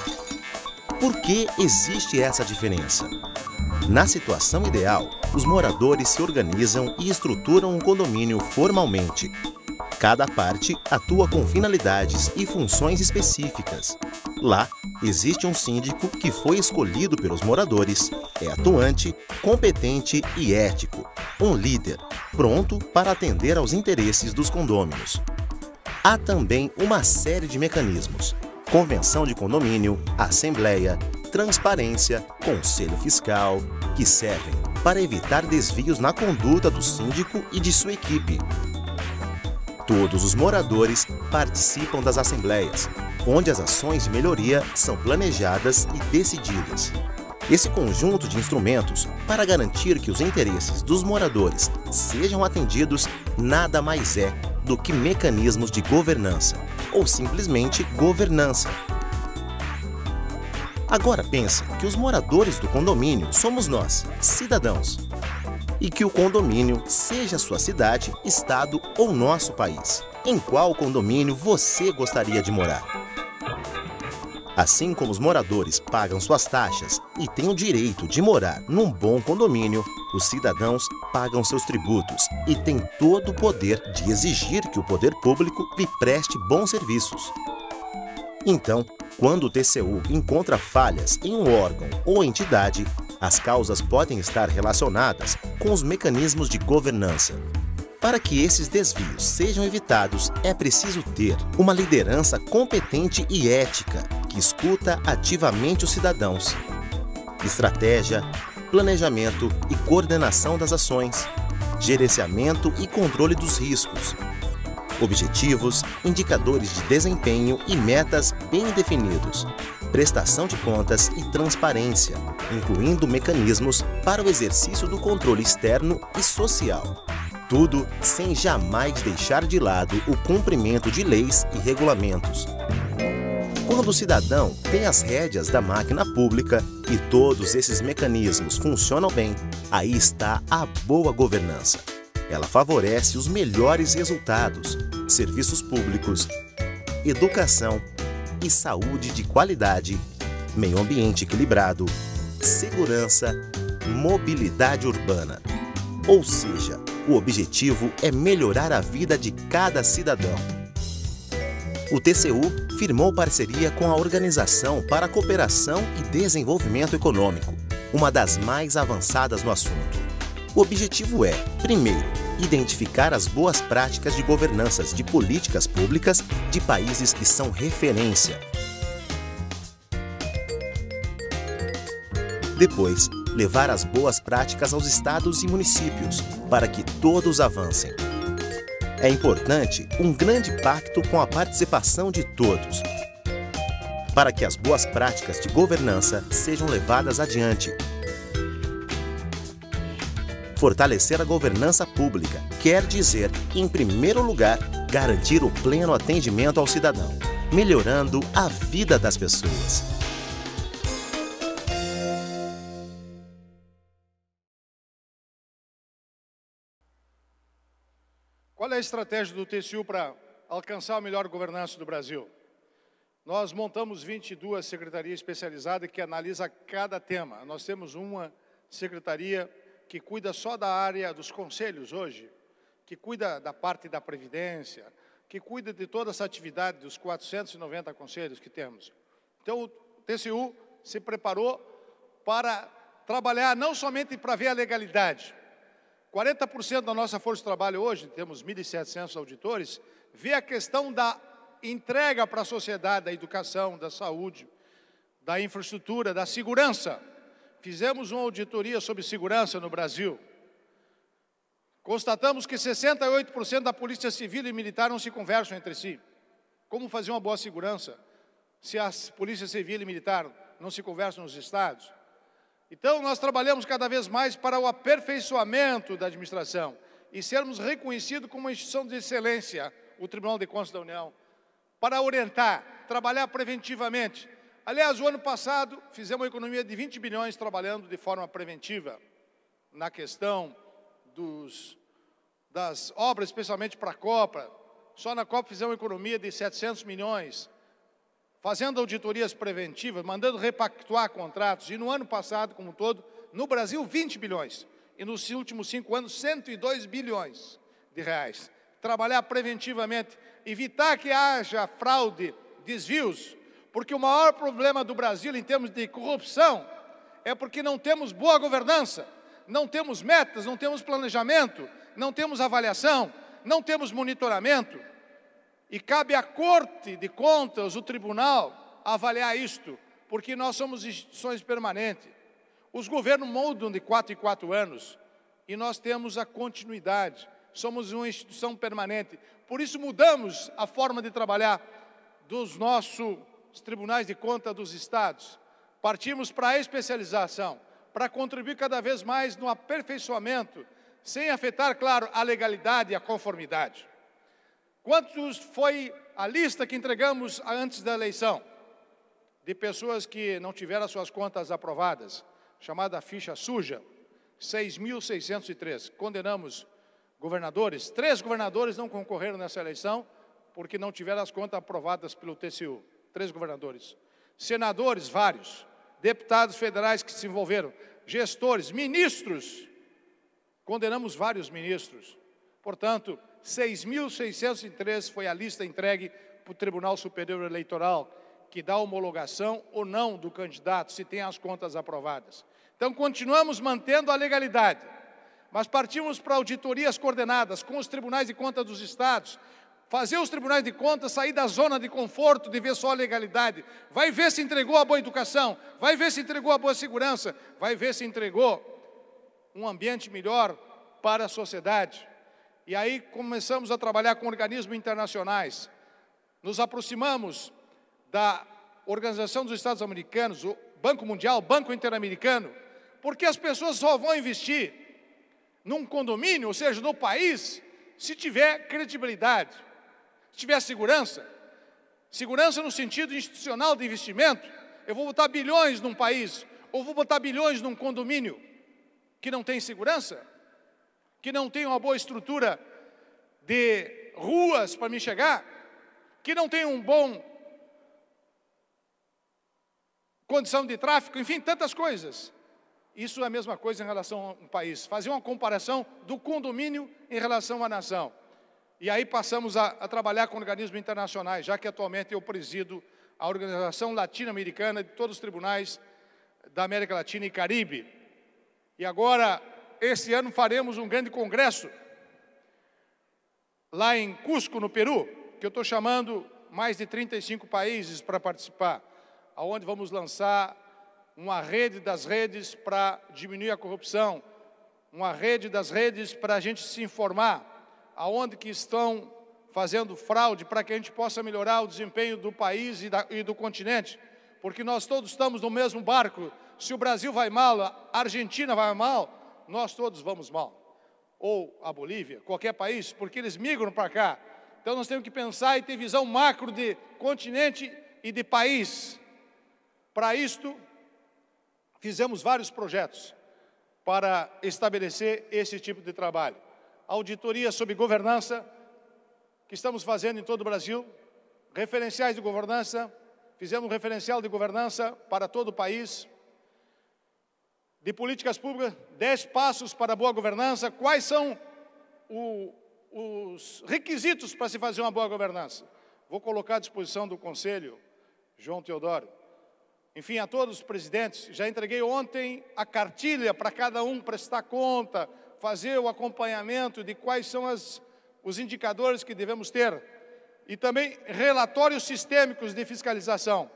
Por que existe essa diferença? Na situação ideal, os moradores se organizam e estruturam um condomínio formalmente. Cada parte atua com finalidades e funções específicas. Lá, existe um síndico que foi escolhido pelos moradores, é atuante, competente e ético. Um líder, pronto para atender aos interesses dos condôminos. Há também uma série de mecanismos: convenção de condomínio, assembleia, transparência, conselho fiscal, que servem para evitar desvios na conduta do síndico e de sua equipe. Todos os moradores participam das assembleias, onde as ações de melhoria são planejadas e decididas. Esse conjunto de instrumentos, para garantir que os interesses dos moradores sejam atendidos, nada mais é do que mecanismos de governança, ou simplesmente governança. Agora pense que os moradores do condomínio somos nós, cidadãos, e que o condomínio seja sua cidade, estado ou nosso país. Em qual condomínio você gostaria de morar? Assim como os moradores pagam suas taxas e têm o direito de morar num bom condomínio, os cidadãos pagam seus tributos e têm todo o poder de exigir que o poder público lhe preste bons serviços. Então, quando o TCU encontra falhas em um órgão ou entidade, as causas podem estar relacionadas com os mecanismos de governança. Para que esses desvios sejam evitados, é preciso ter uma liderança competente e ética, que escuta ativamente os cidadãos. Estratégia, planejamento e coordenação das ações, gerenciamento e controle dos riscos, objetivos, indicadores de desempenho e metas bem definidos, prestação de contas e transparência, incluindo mecanismos para o exercício do controle externo e social. Tudo sem jamais deixar de lado o cumprimento de leis e regulamentos. Quando o cidadão tem as rédeas da máquina pública e todos esses mecanismos funcionam bem, aí está a boa governança. Ela favorece os melhores resultados, serviços públicos, educação e saúde de qualidade, meio ambiente equilibrado, segurança, mobilidade urbana. Ou seja, o objetivo é melhorar a vida de cada cidadão. O TCU firmou parceria com a Organização para a Cooperação e Desenvolvimento Econômico, uma das mais avançadas no assunto. O objetivo é, primeiro, identificar as boas práticas de governanças de políticas públicas de países que são referência. Depois, levar as boas práticas aos estados e municípios, para que todos avancem. É importante um grande pacto com a participação de todos. para que as boas práticas de governança sejam levadas adiante. Fortalecer a governança pública quer dizer, em primeiro lugar, garantir o pleno atendimento ao cidadão, melhorando a vida das pessoas. Qual é a estratégia do TCU para alcançar a melhor governança do Brasil? Nós montamos 22 secretarias especializadas que analisam cada tema. Nós temos uma secretaria que cuida só da área dos conselhos hoje, que cuida da parte da Previdência, que cuida de toda essa atividade dos 490 conselhos que temos. Então, o TCU se preparou para trabalhar não somente para ver a legalidade. 40% da nossa força de trabalho hoje, temos 1.700 auditores, vê a questão da entrega para a sociedade da educação, da saúde, da infraestrutura, da segurança. Fizemos uma auditoria sobre segurança no Brasil. Constatamos que 68% da polícia civil e militar não se conversam entre si. Como fazer uma boa segurança se a polícia civil e militar não se conversam nos estados? Então, nós trabalhamos cada vez mais para o aperfeiçoamento da administração e sermos reconhecidos como uma instituição de excelência, o Tribunal de Contas da União, para orientar, trabalhar preventivamente. Aliás, o ano passado, fizemos uma economia de 20 bilhões trabalhando de forma preventiva na questão das obras, especialmente para a Copa. Só na Copa fizemos uma economia de 700 milhões, fazendo auditorias preventivas, mandando repactuar contratos. E no ano passado, como um todo, no Brasil, 20 bilhões. E nos últimos 5 anos, 102 bilhões de reais. Trabalhar preventivamente, evitar que haja fraude, desvios, porque o maior problema do Brasil em termos de corrupção é porque não temos boa governança, não temos metas, não temos planejamento, não temos avaliação, não temos monitoramento. E cabe à Corte de Contas, o Tribunal, avaliar isto, porque nós somos instituições permanentes. Os governos mudam de 4 em 4 anos e nós temos a continuidade. Somos uma instituição permanente. Por isso mudamos a forma de trabalhar dos nossos tribunais de contas dos estados. Partimos para a especialização, para contribuir cada vez mais no aperfeiçoamento, sem afetar, claro, a legalidade e a conformidade. Quantos foi a lista que entregamos antes da eleição de pessoas que não tiveram as suas contas aprovadas, chamada ficha suja? 6.603. Condenamos governadores. 3 governadores não concorreram nessa eleição porque não tiveram as contas aprovadas pelo TCU. 3 governadores. Senadores, vários. Deputados federais que se envolveram. Gestores, ministros. Condenamos vários ministros. Portanto, 6.603 foi a lista entregue para o Tribunal Superior Eleitoral, que dá homologação ou não do candidato, se tem as contas aprovadas. Então, continuamos mantendo a legalidade, mas partimos para auditorias coordenadas com os tribunais de contas dos estados, fazer os tribunais de contas sair da zona de conforto de ver só a legalidade, vai ver se entregou a boa educação, vai ver se entregou a boa segurança, vai ver se entregou um ambiente melhor para a sociedade. E aí começamos a trabalhar com organismos internacionais. Nos aproximamos da Organização dos Estados Americanos, o Banco Mundial, o Banco Interamericano, porque as pessoas só vão investir num condomínio, ou seja, no país, se tiver credibilidade, se tiver segurança. Segurança no sentido institucional de investimento. Eu vou botar bilhões num país, ou vou botar bilhões num condomínio que não tem segurança, que não tem uma boa estrutura de ruas para me chegar, que não tem um bom condição de tráfego, enfim, tantas coisas. Isso é a mesma coisa em relação a um país. Fazer uma comparação do condomínio em relação à nação. E aí passamos a trabalhar com organismos internacionais, já que atualmente eu presido a Organização Latino-Americana de todos os tribunais da América Latina e Caribe. E agora, esse ano, faremos um grande congresso lá em Cusco, no Peru, que eu estou chamando mais de 35 países para participar, onde vamos lançar uma rede das redes para diminuir a corrupção, uma rede das redes para a gente se informar, aonde que estão fazendo fraude para que a gente possa melhorar o desempenho do país e do continente, porque nós todos estamos no mesmo barco. Se o Brasil vai mal, a Argentina vai mal, nós todos vamos mal. Ou a Bolívia, qualquer país, porque eles migram para cá. Então nós temos que pensar e ter visão macro de continente e de país. Para isto, fizemos vários projetos para estabelecer esse tipo de trabalho. Auditoria sobre governança, que estamos fazendo em todo o Brasil, referenciais de governança, fizemos um referencial de governança para todo o país, de políticas públicas, 10 passos para a boa governança. Quais são os requisitos para se fazer uma boa governança? Vou colocar à disposição do Conselho, João Teodoro. Enfim, a todos os presidentes, já entreguei ontem a cartilha para cada um prestar conta, fazer o acompanhamento de quais são os indicadores que devemos ter. E também relatórios sistêmicos de fiscalização.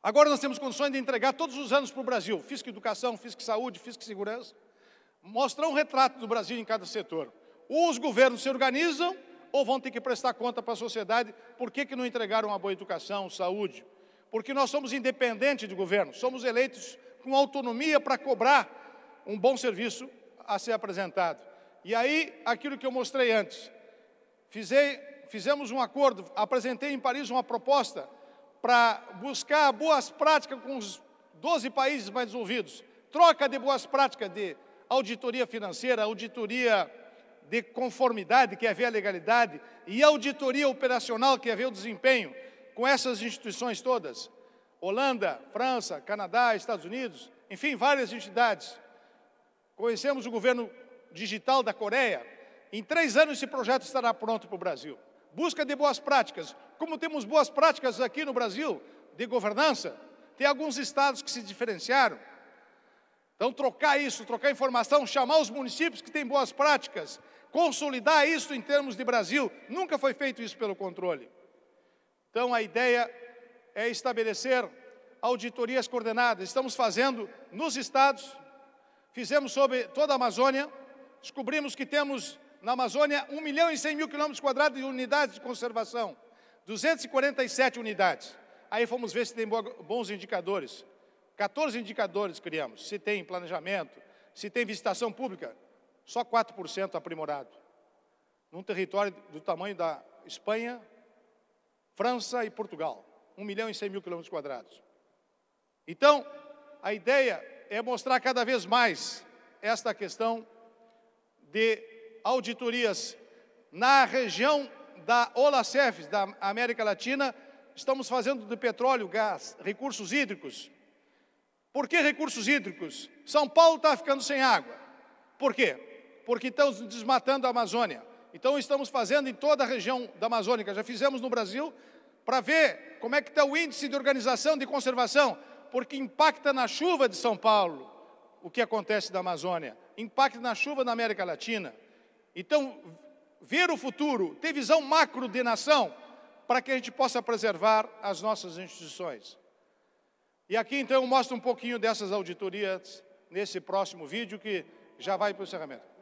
Agora nós temos condições de entregar todos os anos para o Brasil, Fisco Educação, Fisco Saúde, Fisco Segurança, mostrar um retrato do Brasil em cada setor. Os governos se organizam ou vão ter que prestar conta para a sociedade por que não entregaram uma boa educação, saúde. Porque nós somos independentes de governo, somos eleitos com autonomia para cobrar um bom serviço a ser apresentado. E aí, aquilo que eu mostrei antes, fizemos um acordo, apresentei em Paris uma proposta para buscar boas práticas com os 12 países mais desenvolvidos, troca de boas práticas de auditoria financeira, auditoria de conformidade, que é ver a legalidade, e auditoria operacional, que é ver o desempenho, com essas instituições todas, Holanda, França, Canadá, Estados Unidos, enfim, várias entidades. Conhecemos o governo digital da Coreia. Em 3 anos esse projeto estará pronto para o Brasil. Busca de boas práticas. Como temos boas práticas aqui no Brasil, de governança, tem alguns estados que se diferenciaram. Então, trocar isso, trocar informação, chamar os municípios que têm boas práticas, consolidar isso em termos de Brasil. Nunca foi feito isso pelo controle. Então, a ideia é estabelecer auditorias coordenadas. Estamos fazendo nos estados, fizemos sobre toda a Amazônia, descobrimos que temos na Amazônia 1.100.000 km² de unidades de conservação, 247 unidades. Aí fomos ver se tem bons indicadores. 14 indicadores criamos, se tem planejamento, se tem visitação pública, só 4% aprimorado. Num território do tamanho da Espanha, França e Portugal, 1.100.000 km². Então, a ideia é mostrar cada vez mais esta questão de auditorias na região da OLACEF, da América Latina. Estamos fazendo de petróleo, gás, recursos hídricos. Por que recursos hídricos? São Paulo está ficando sem água. Por quê? Porque estamos desmatando a Amazônia. Então, estamos fazendo em toda a região da Amazônica. Já fizemos no Brasil para ver como é que está o índice de organização de conservação, porque impacta na chuva de São Paulo o que acontece na Amazônia, impacta na chuva na América Latina. Então, ver o futuro, ter visão macro de nação, para que a gente possa preservar as nossas instituições. E aqui, então, eu mostro um pouquinho dessas auditorias nesse próximo vídeo, que já vai para o encerramento.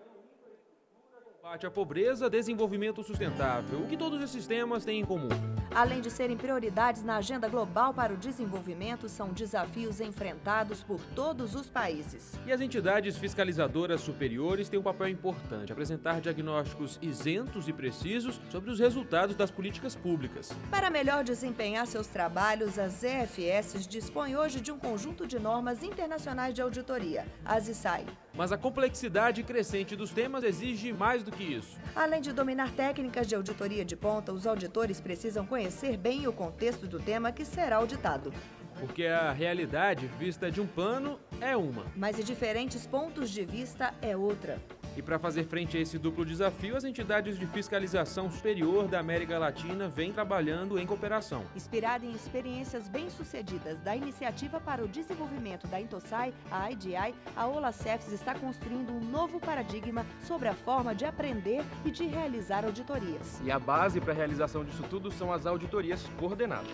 Combate à pobreza, desenvolvimento sustentável. O que todos esses temas têm em comum? Além de serem prioridades na agenda global para o desenvolvimento, são desafios enfrentados por todos os países. E as entidades fiscalizadoras superiores têm um papel importante, apresentar diagnósticos isentos e precisos sobre os resultados das políticas públicas. Para melhor desempenhar seus trabalhos, as EFS dispõem hoje de um conjunto de normas internacionais de auditoria, as ISAI. Mas a complexidade crescente dos temas exige mais do que isso. Além de dominar técnicas de auditoria de ponta, os auditores precisam conhecer bem o contexto do tema que será auditado. Porque a realidade vista de um plano é uma, mas de diferentes pontos de vista é outra. E para fazer frente a esse duplo desafio, as entidades de fiscalização superior da América Latina vêm trabalhando em cooperação. Inspirada em experiências bem-sucedidas da Iniciativa para o Desenvolvimento da Intosai, a IDI, a OLACEF está construindo um novo paradigma sobre a forma de aprender e de realizar auditorias. E a base para a realização disso tudo são as auditorias coordenadas.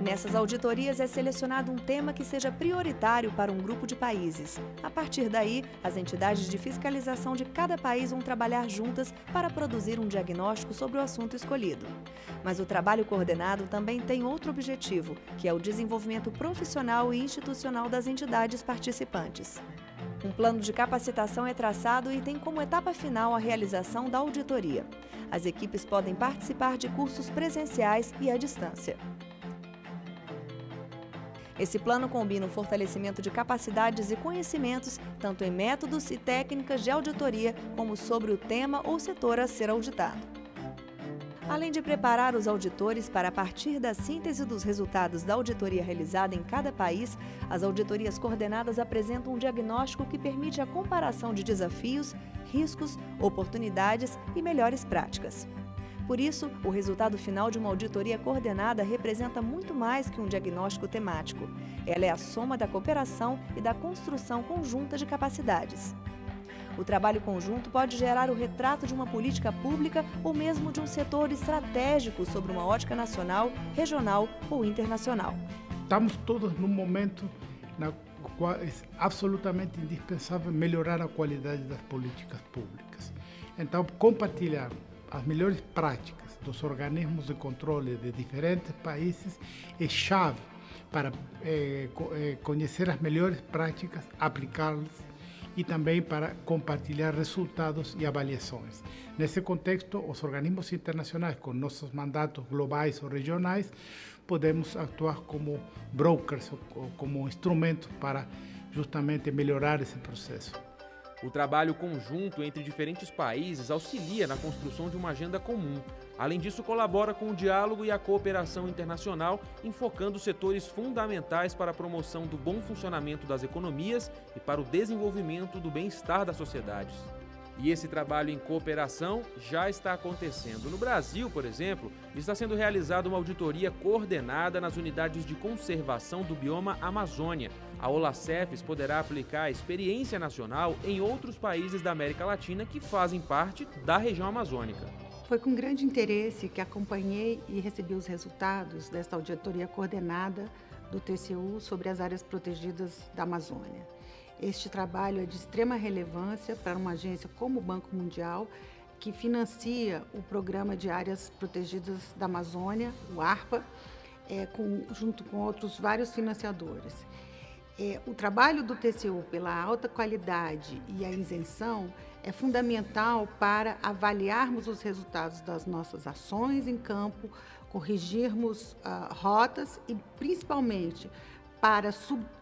Nessas auditorias é selecionado um tema que seja prioritário para um grupo de países. A partir daí, as entidades de fiscalização de cada país vão trabalhar juntas para produzir um diagnóstico sobre o assunto escolhido. Mas o trabalho coordenado também tem outro objetivo, que é o desenvolvimento profissional e institucional das entidades participantes. Um plano de capacitação é traçado e tem como etapa final a realização da auditoria. As equipes podem participar de cursos presenciais e à distância. Esse plano combina o fortalecimento de capacidades e conhecimentos, tanto em métodos e técnicas de auditoria, como sobre o tema ou setor a ser auditado. Além de preparar os auditores para, a partir da síntese dos resultados da auditoria realizada em cada país, as auditorias coordenadas apresentam um diagnóstico que permite a comparação de desafios, riscos, oportunidades e melhores práticas. Por isso, o resultado final de uma auditoria coordenada representa muito mais que um diagnóstico temático. Ela é a soma da cooperação e da construção conjunta de capacidades. O trabalho conjunto pode gerar o retrato de uma política pública ou mesmo de um setor estratégico sobre uma ótica nacional, regional ou internacional. Estamos todos num momento na qual é absolutamente indispensável melhorar a qualidade das políticas públicas. Então, compartilhar as melhores práticas dos organismos de controle de diferentes países é chave para conhecer as melhores práticas, aplicá-las e também para compartilhar resultados e avaliações. Nesse contexto, os organismos internacionais, com nossos mandatos globais ou regionais, podemos atuar como brokers ou como instrumentos para justamente melhorar esse processo. O trabalho conjunto entre diferentes países auxilia na construção de uma agenda comum. Além disso, colabora com o diálogo e a cooperação internacional, enfocando setores fundamentais para a promoção do bom funcionamento das economias e para o desenvolvimento do bem-estar das sociedades. E esse trabalho em cooperação já está acontecendo. No Brasil, por exemplo, está sendo realizada uma auditoria coordenada nas unidades de conservação do bioma Amazônia. A OLACEFES poderá aplicar a experiência nacional em outros países da América Latina que fazem parte da região amazônica. Foi com grande interesse que acompanhei e recebi os resultados desta auditoria coordenada do TCU sobre as áreas protegidas da Amazônia. Este trabalho é de extrema relevância para uma agência como o Banco Mundial, que financia o Programa de Áreas Protegidas da Amazônia, o ARPA, junto com outros vários financiadores. O trabalho do TCU pela alta qualidade e a isenção é fundamental para avaliarmos os resultados das nossas ações em campo, corrigirmos rotas e, principalmente, para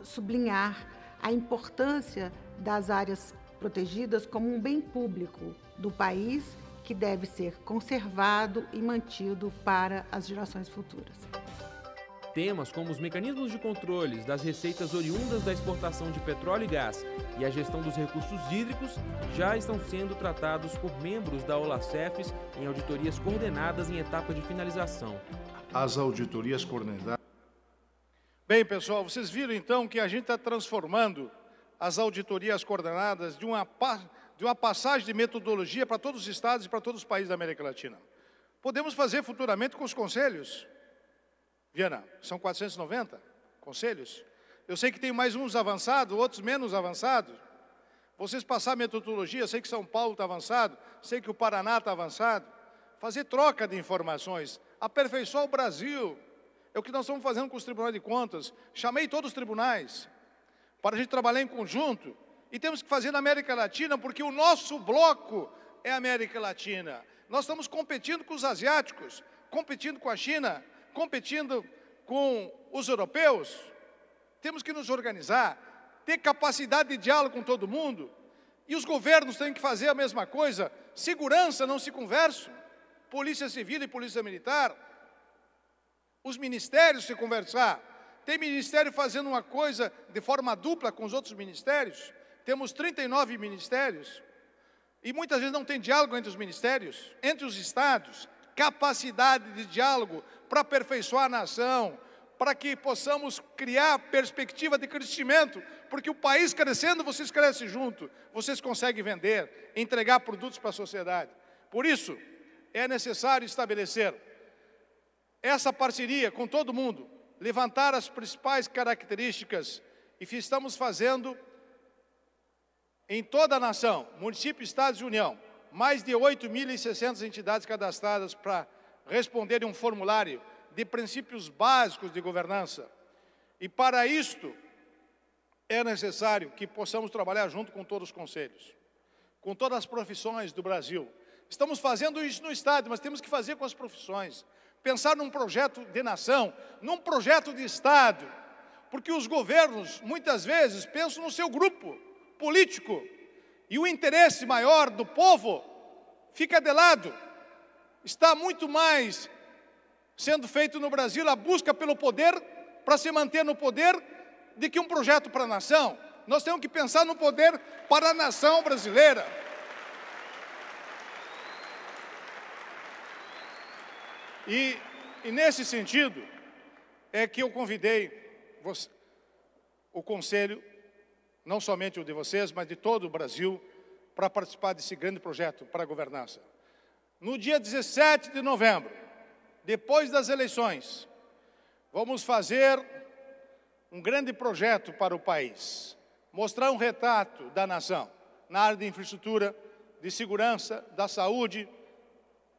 sublinhar a importância das áreas protegidas como um bem público do país que deve ser conservado e mantido para as gerações futuras. Temas como os mecanismos de controles das receitas oriundas da exportação de petróleo e gás e a gestão dos recursos hídricos já estão sendo tratados por membros da OLACEFES em auditorias coordenadas em etapa de finalização. As auditorias coordenadas. Bem, pessoal, vocês viram então que a gente está transformando as auditorias coordenadas de uma passagem de metodologia para todos os estados e para todos os países da América Latina. Podemos fazer futuramente com os conselhos. Viana, são 490 conselhos. Eu sei que tem mais uns avançados, outros menos avançados. Vocês passar metodologia, eu sei que São Paulo está avançado, sei que o Paraná está avançado. Fazer troca de informações, aperfeiçoar o Brasil. É o que nós estamos fazendo com os tribunais de contas. Chamei todos os tribunais para a gente trabalhar em conjunto. E temos que fazer na América Latina, porque o nosso bloco é a América Latina. Nós estamos competindo com os asiáticos, competindo com a China, competindo com os europeus. Temos que nos organizar, ter capacidade de diálogo com todo mundo. E os governos têm que fazer a mesma coisa. Segurança não se conversa. Polícia Civil e Polícia Militar. Os ministérios se conversar. Tem ministério fazendo uma coisa de forma dupla com os outros ministérios. Temos 39 ministérios. E muitas vezes não tem diálogo entre os ministérios, entre os estados. Capacidade de diálogo para aperfeiçoar a nação, para que possamos criar perspectiva de crescimento, porque o país crescendo, vocês crescem junto, vocês conseguem vender, entregar produtos para a sociedade. Por isso, é necessário estabelecer essa parceria com todo mundo, levantar as principais características e estamos fazendo em toda a nação, município, estados e União, mais de 8.600 entidades cadastradas para responderem um formulário de princípios básicos de governança. E para isto é necessário que possamos trabalhar junto com todos os conselhos, com todas as profissões do Brasil. Estamos fazendo isso no Estado, mas temos que fazer com as profissões. Pensar num projeto de nação, num projeto de Estado, porque os governos, muitas vezes, pensam no seu grupo político e o interesse maior do povo fica de lado. Está muito mais sendo feito no Brasil a busca pelo poder, para se manter no poder, do que um projeto para a nação. Nós temos que pensar no poder para a nação brasileira. E nesse sentido, é que eu convidei o Conselho, não somente o de vocês, mas de todo o Brasil, para participar desse grande projeto para a governança. No dia 17 de novembro, depois das eleições, vamos fazer um grande projeto para o país, mostrar um retrato da nação, na área de infraestrutura, de segurança, da saúde,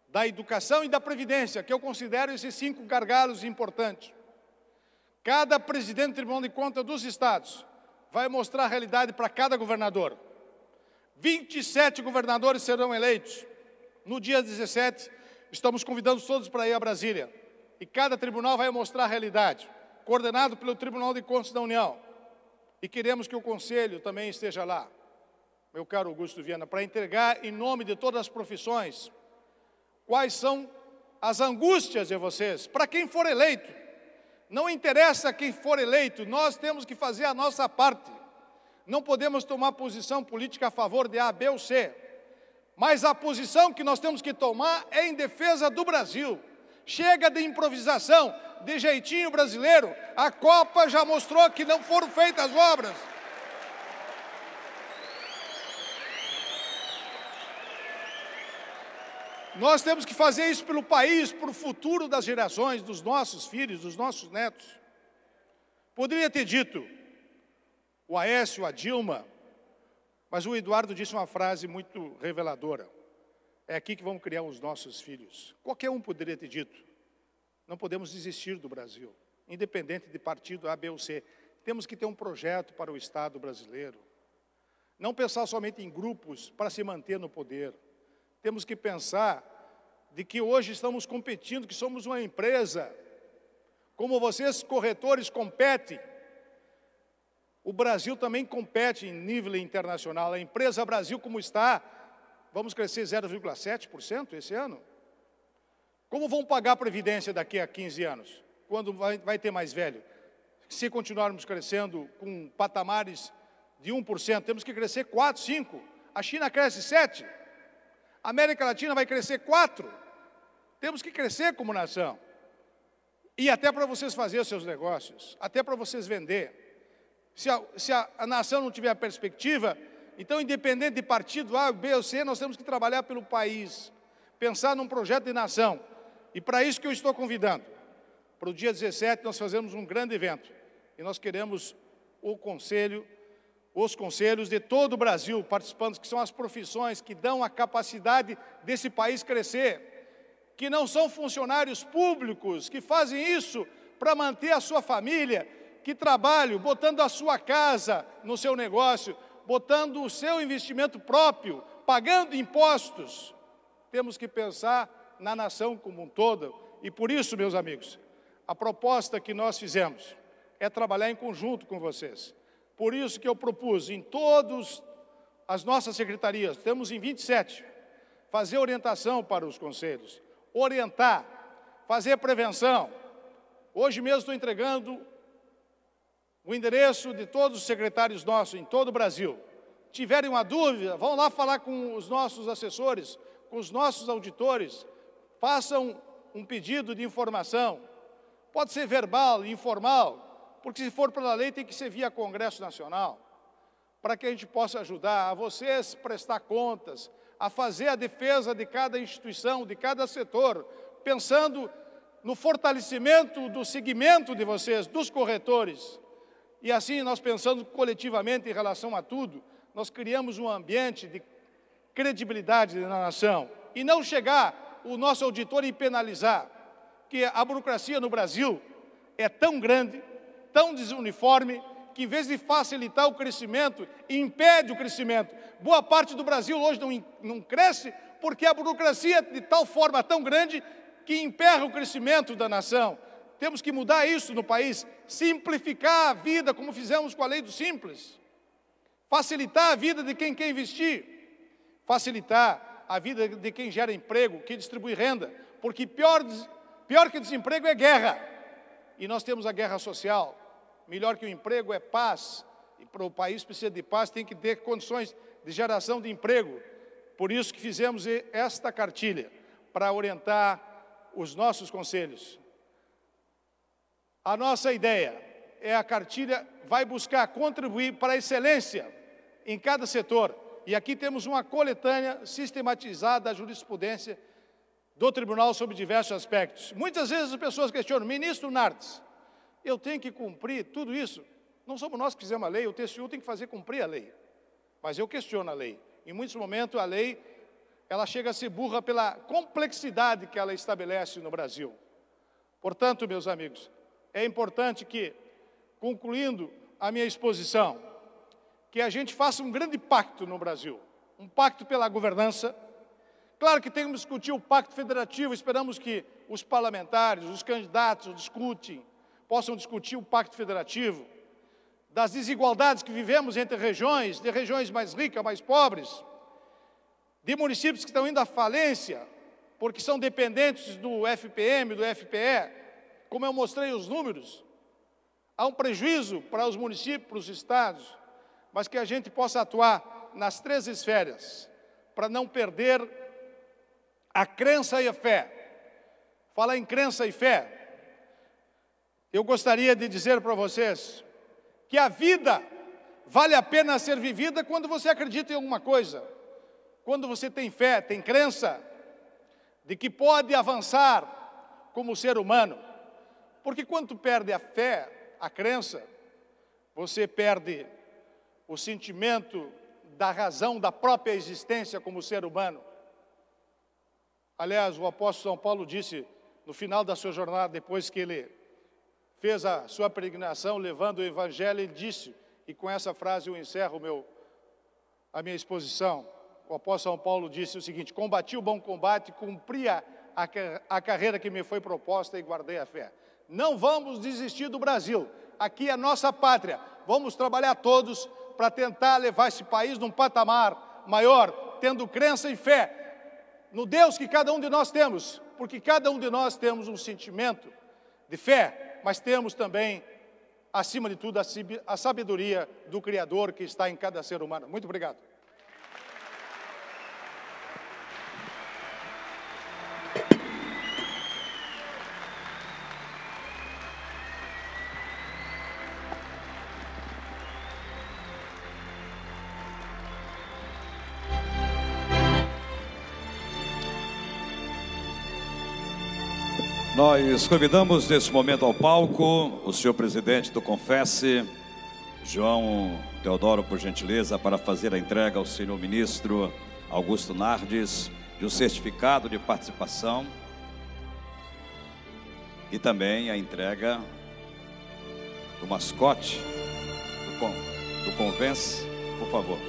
da educação e da previdência, que eu considero esses 5 gargalos importantes. Cada presidente do Tribunal de Contas dos estados vai mostrar a realidade para cada governador. 27 governadores serão eleitos. No dia 17, estamos convidando todos para ir a Brasília. E cada tribunal vai mostrar a realidade, coordenado pelo Tribunal de Contas da União. E queremos que o Conselho também esteja lá, meu caro Augusto Viana, para entregar em nome de todas as profissões quais são as angústias de vocês, para quem for eleito. Não interessa quem for eleito, nós temos que fazer a nossa parte. Não podemos tomar posição política a favor de A, B ou C. Mas a posição que nós temos que tomar é em defesa do Brasil. Chega de improvisação, de jeitinho brasileiro. A Copa já mostrou que não foram feitas as obras. Nós temos que fazer isso pelo país, para o futuro das gerações, dos nossos filhos, dos nossos netos. Poderia ter dito o Aécio, a Dilma, mas o Eduardo disse uma frase muito reveladora. É aqui que vamos criar os nossos filhos. Qualquer um poderia ter dito. Não podemos desistir do Brasil, independente de partido A, B ou C. Temos que ter um projeto para o Estado brasileiro. Não pensar somente em grupos para se manter no poder. Temos que pensar de que hoje estamos competindo, que somos uma empresa. Como vocês, corretores, competem, o Brasil também compete em nível internacional. A empresa Brasil, como está, vamos crescer 0,7% esse ano? Como vão pagar a Previdência daqui a 15 anos, quando vai ter mais velho? Se continuarmos crescendo com patamares de 1%, temos que crescer 4%, 5%. A China cresce 7%. A América Latina vai crescer 4%. Temos que crescer como nação. E até para vocês fazerem os seus negócios, até para vocês vender. Se a nação não tiver a perspectiva, então, independente de partido A, B ou C, nós temos que trabalhar pelo país, pensar num projeto de nação. E para isso que eu estou convidando. Para o dia 17, nós fazemos um grande evento. E nós queremos o Conselho, os conselhos de todo o Brasil participando, que são as profissões que dão a capacidade desse país crescer, que não são funcionários públicos, que fazem isso para manter a sua família, que trabalham botando a sua casa no seu negócio, botando o seu investimento próprio, pagando impostos. Temos que pensar na nação como um todo. E por isso, meus amigos, a proposta que nós fizemos é trabalhar em conjunto com vocês. Por isso que eu propus em todas as nossas secretarias, temos em 27, fazer orientação para os conselhos, orientar, fazer prevenção. Hoje mesmo estou entregando o endereço de todos os secretários nossos em todo o Brasil. Tiverem uma dúvida, vão lá falar com os nossos assessores, com os nossos auditores, façam um pedido de informação. Pode ser verbal, informal, porque se for pela lei tem que ser via Congresso Nacional, para que a gente possa ajudar a vocês prestar contas, a fazer a defesa de cada instituição, de cada setor, pensando no fortalecimento do segmento de vocês, dos corretores. E assim, nós pensando coletivamente em relação a tudo, nós criamos um ambiente de credibilidade na nação. E não chegar o nosso auditor e penalizar, que a burocracia no Brasil é tão grande, tão desuniforme, que em vez de facilitar o crescimento, impede o crescimento. Boa parte do Brasil hoje não cresce porque a burocracia é de tal forma tão grande que emperra o crescimento da nação. Temos que mudar isso no país, simplificar a vida, como fizemos com a lei do Simples. Facilitar a vida de quem quer investir, facilitar a vida de quem gera emprego, que distribui renda, porque pior que desemprego é guerra. E nós temos a guerra social. Melhor que o emprego é paz. E para o país precisa de paz, tem que ter condições de geração de emprego. Por isso que fizemos esta cartilha, para orientar os nossos conselhos. A nossa ideia é a cartilha vai buscar contribuir para a excelência em cada setor. E aqui temos uma coletânea sistematizada da jurisprudência do Tribunal sobre diversos aspectos. Muitas vezes as pessoas questionam, ministro Nardes, eu tenho que cumprir tudo isso? Não somos nós que fizemos a lei, o TCU tem que fazer cumprir a lei. Mas eu questiono a lei. Em muitos momentos a lei, ela chega a ser burra pela complexidade que ela estabelece no Brasil. Portanto, meus amigos, é importante que, concluindo a minha exposição, que a gente faça um grande pacto no Brasil, um pacto pela governança. Claro que temos que discutir o pacto federativo, esperamos que os parlamentares, os candidatos possam discutir o pacto federativo, das desigualdades que vivemos entre regiões, de regiões mais ricas, mais pobres, de municípios que estão indo à falência, porque são dependentes do FPM, do FPE, como eu mostrei os números, há um prejuízo para os municípios, para os estados, mas que a gente possa atuar nas 3 esferas, para não perder a crença e a fé. Falar em crença e fé, eu gostaria de dizer para vocês que a vida vale a pena ser vivida quando você acredita em alguma coisa, quando você tem fé, tem crença de que pode avançar como ser humano. Porque quando tu perde a fé, a crença, você perde o sentimento da razão da própria existência como ser humano. Aliás, o apóstolo São Paulo disse, no final da sua jornada, depois que ele fez a sua peregrinação, levando o Evangelho, ele disse, e com essa frase eu encerro a minha exposição, o apóstolo São Paulo disse o seguinte, combati o bom combate, cumpri a carreira que me foi proposta e guardei a fé. Não vamos desistir do Brasil, aqui é a nossa pátria, vamos trabalhar todos para tentar levar esse país num patamar maior, tendo crença e fé no Deus que cada um de nós temos, porque cada um de nós temos um sentimento de fé, mas temos também, acima de tudo, a sabedoria do Criador que está em cada ser humano. Muito obrigado. Nós convidamos nesse momento ao palco o senhor presidente do Confesse, João Teodoro, por gentileza, para fazer a entrega ao senhor ministro Augusto Nardes de um certificado de participação e também a entrega do mascote do Convence, por favor.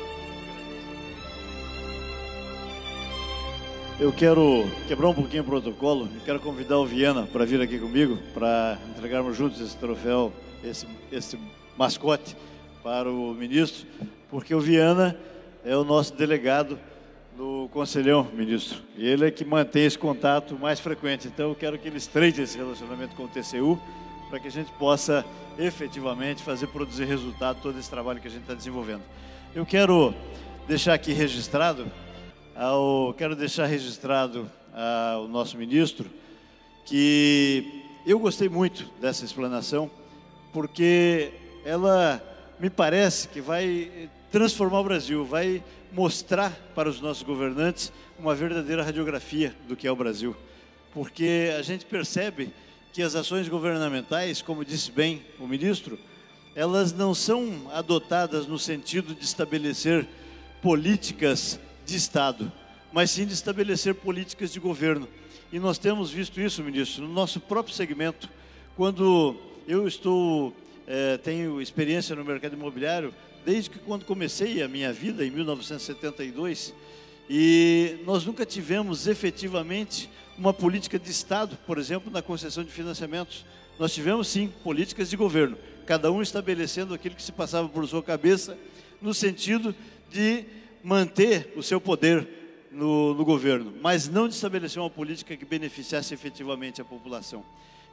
Eu quero quebrar um pouquinho o protocolo, eu quero convidar o Viana para vir aqui comigo, para entregarmos juntos esse troféu, esse mascote para o ministro, porque o Viana é o nosso delegado do Conselhão, ministro, e ele é que mantém esse contato mais frequente, então eu quero que ele estreite esse relacionamento com o TCU, para que a gente possa efetivamente produzir resultado todo esse trabalho que a gente está desenvolvendo. Eu quero deixar aqui registrado, ao nosso ministro, que eu gostei muito dessa explanação, porque ela me parece que vai transformar o Brasil, vai mostrar para os nossos governantes uma verdadeira radiografia do que é o Brasil, porque a gente percebe que as ações governamentais, como disse bem o ministro, elas não são adotadas no sentido de estabelecer políticas de Estado, mas sim de estabelecer políticas de governo. E nós temos visto isso, ministro, no nosso próprio segmento. Quando eu tenho experiência no mercado imobiliário, desde que quando comecei a minha vida, em 1972, e nós nunca tivemos efetivamente uma política de Estado, por exemplo, na concessão de financiamentos. Nós tivemos, sim, políticas de governo, cada um estabelecendo aquilo que se passava por sua cabeça, no sentido de manter o seu poder no governo, mas não de estabelecer uma política que beneficiasse efetivamente a população.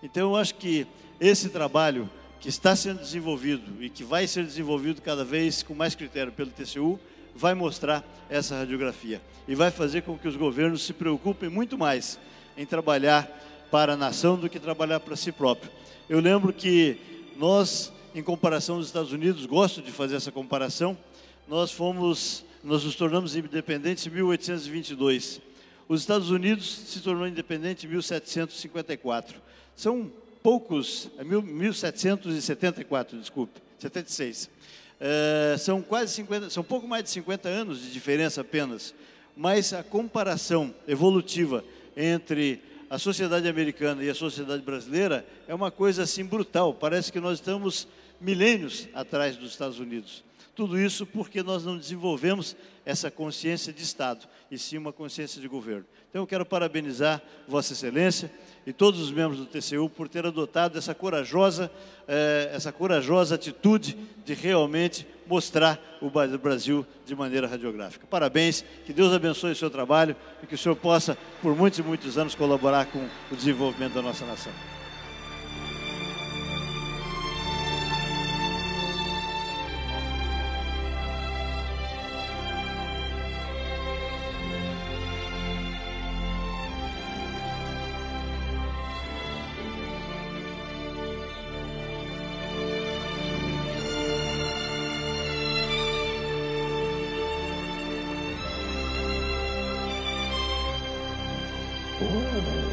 Então, eu acho que esse trabalho que está sendo desenvolvido e que vai ser desenvolvido cada vez com mais critério pelo TCU, vai mostrar essa radiografia e vai fazer com que os governos se preocupem muito mais em trabalhar para a nação do que trabalhar para si próprio. Eu lembro que nós, em comparação aos Estados Unidos, gosto de fazer essa comparação, nós nos tornamos independentes em 1822. Os Estados Unidos se tornou independente em 1754. São poucos, 1774, desculpe, 76. São pouco mais de 50 anos de diferença apenas, mas a comparação evolutiva entre a sociedade americana e a sociedade brasileira é uma coisa assim brutal, parece que nós estamos milênios atrás dos Estados Unidos. Tudo isso porque nós não desenvolvemos essa consciência de Estado, e sim uma consciência de governo. Então eu quero parabenizar Vossa Excelência e todos os membros do TCU por ter adotado essa corajosa atitude de realmente mostrar o Brasil de maneira radiográfica. Parabéns, que Deus abençoe o seu trabalho e que o senhor possa, por muitos e muitos anos, colaborar com o desenvolvimento da nossa nação. Oh.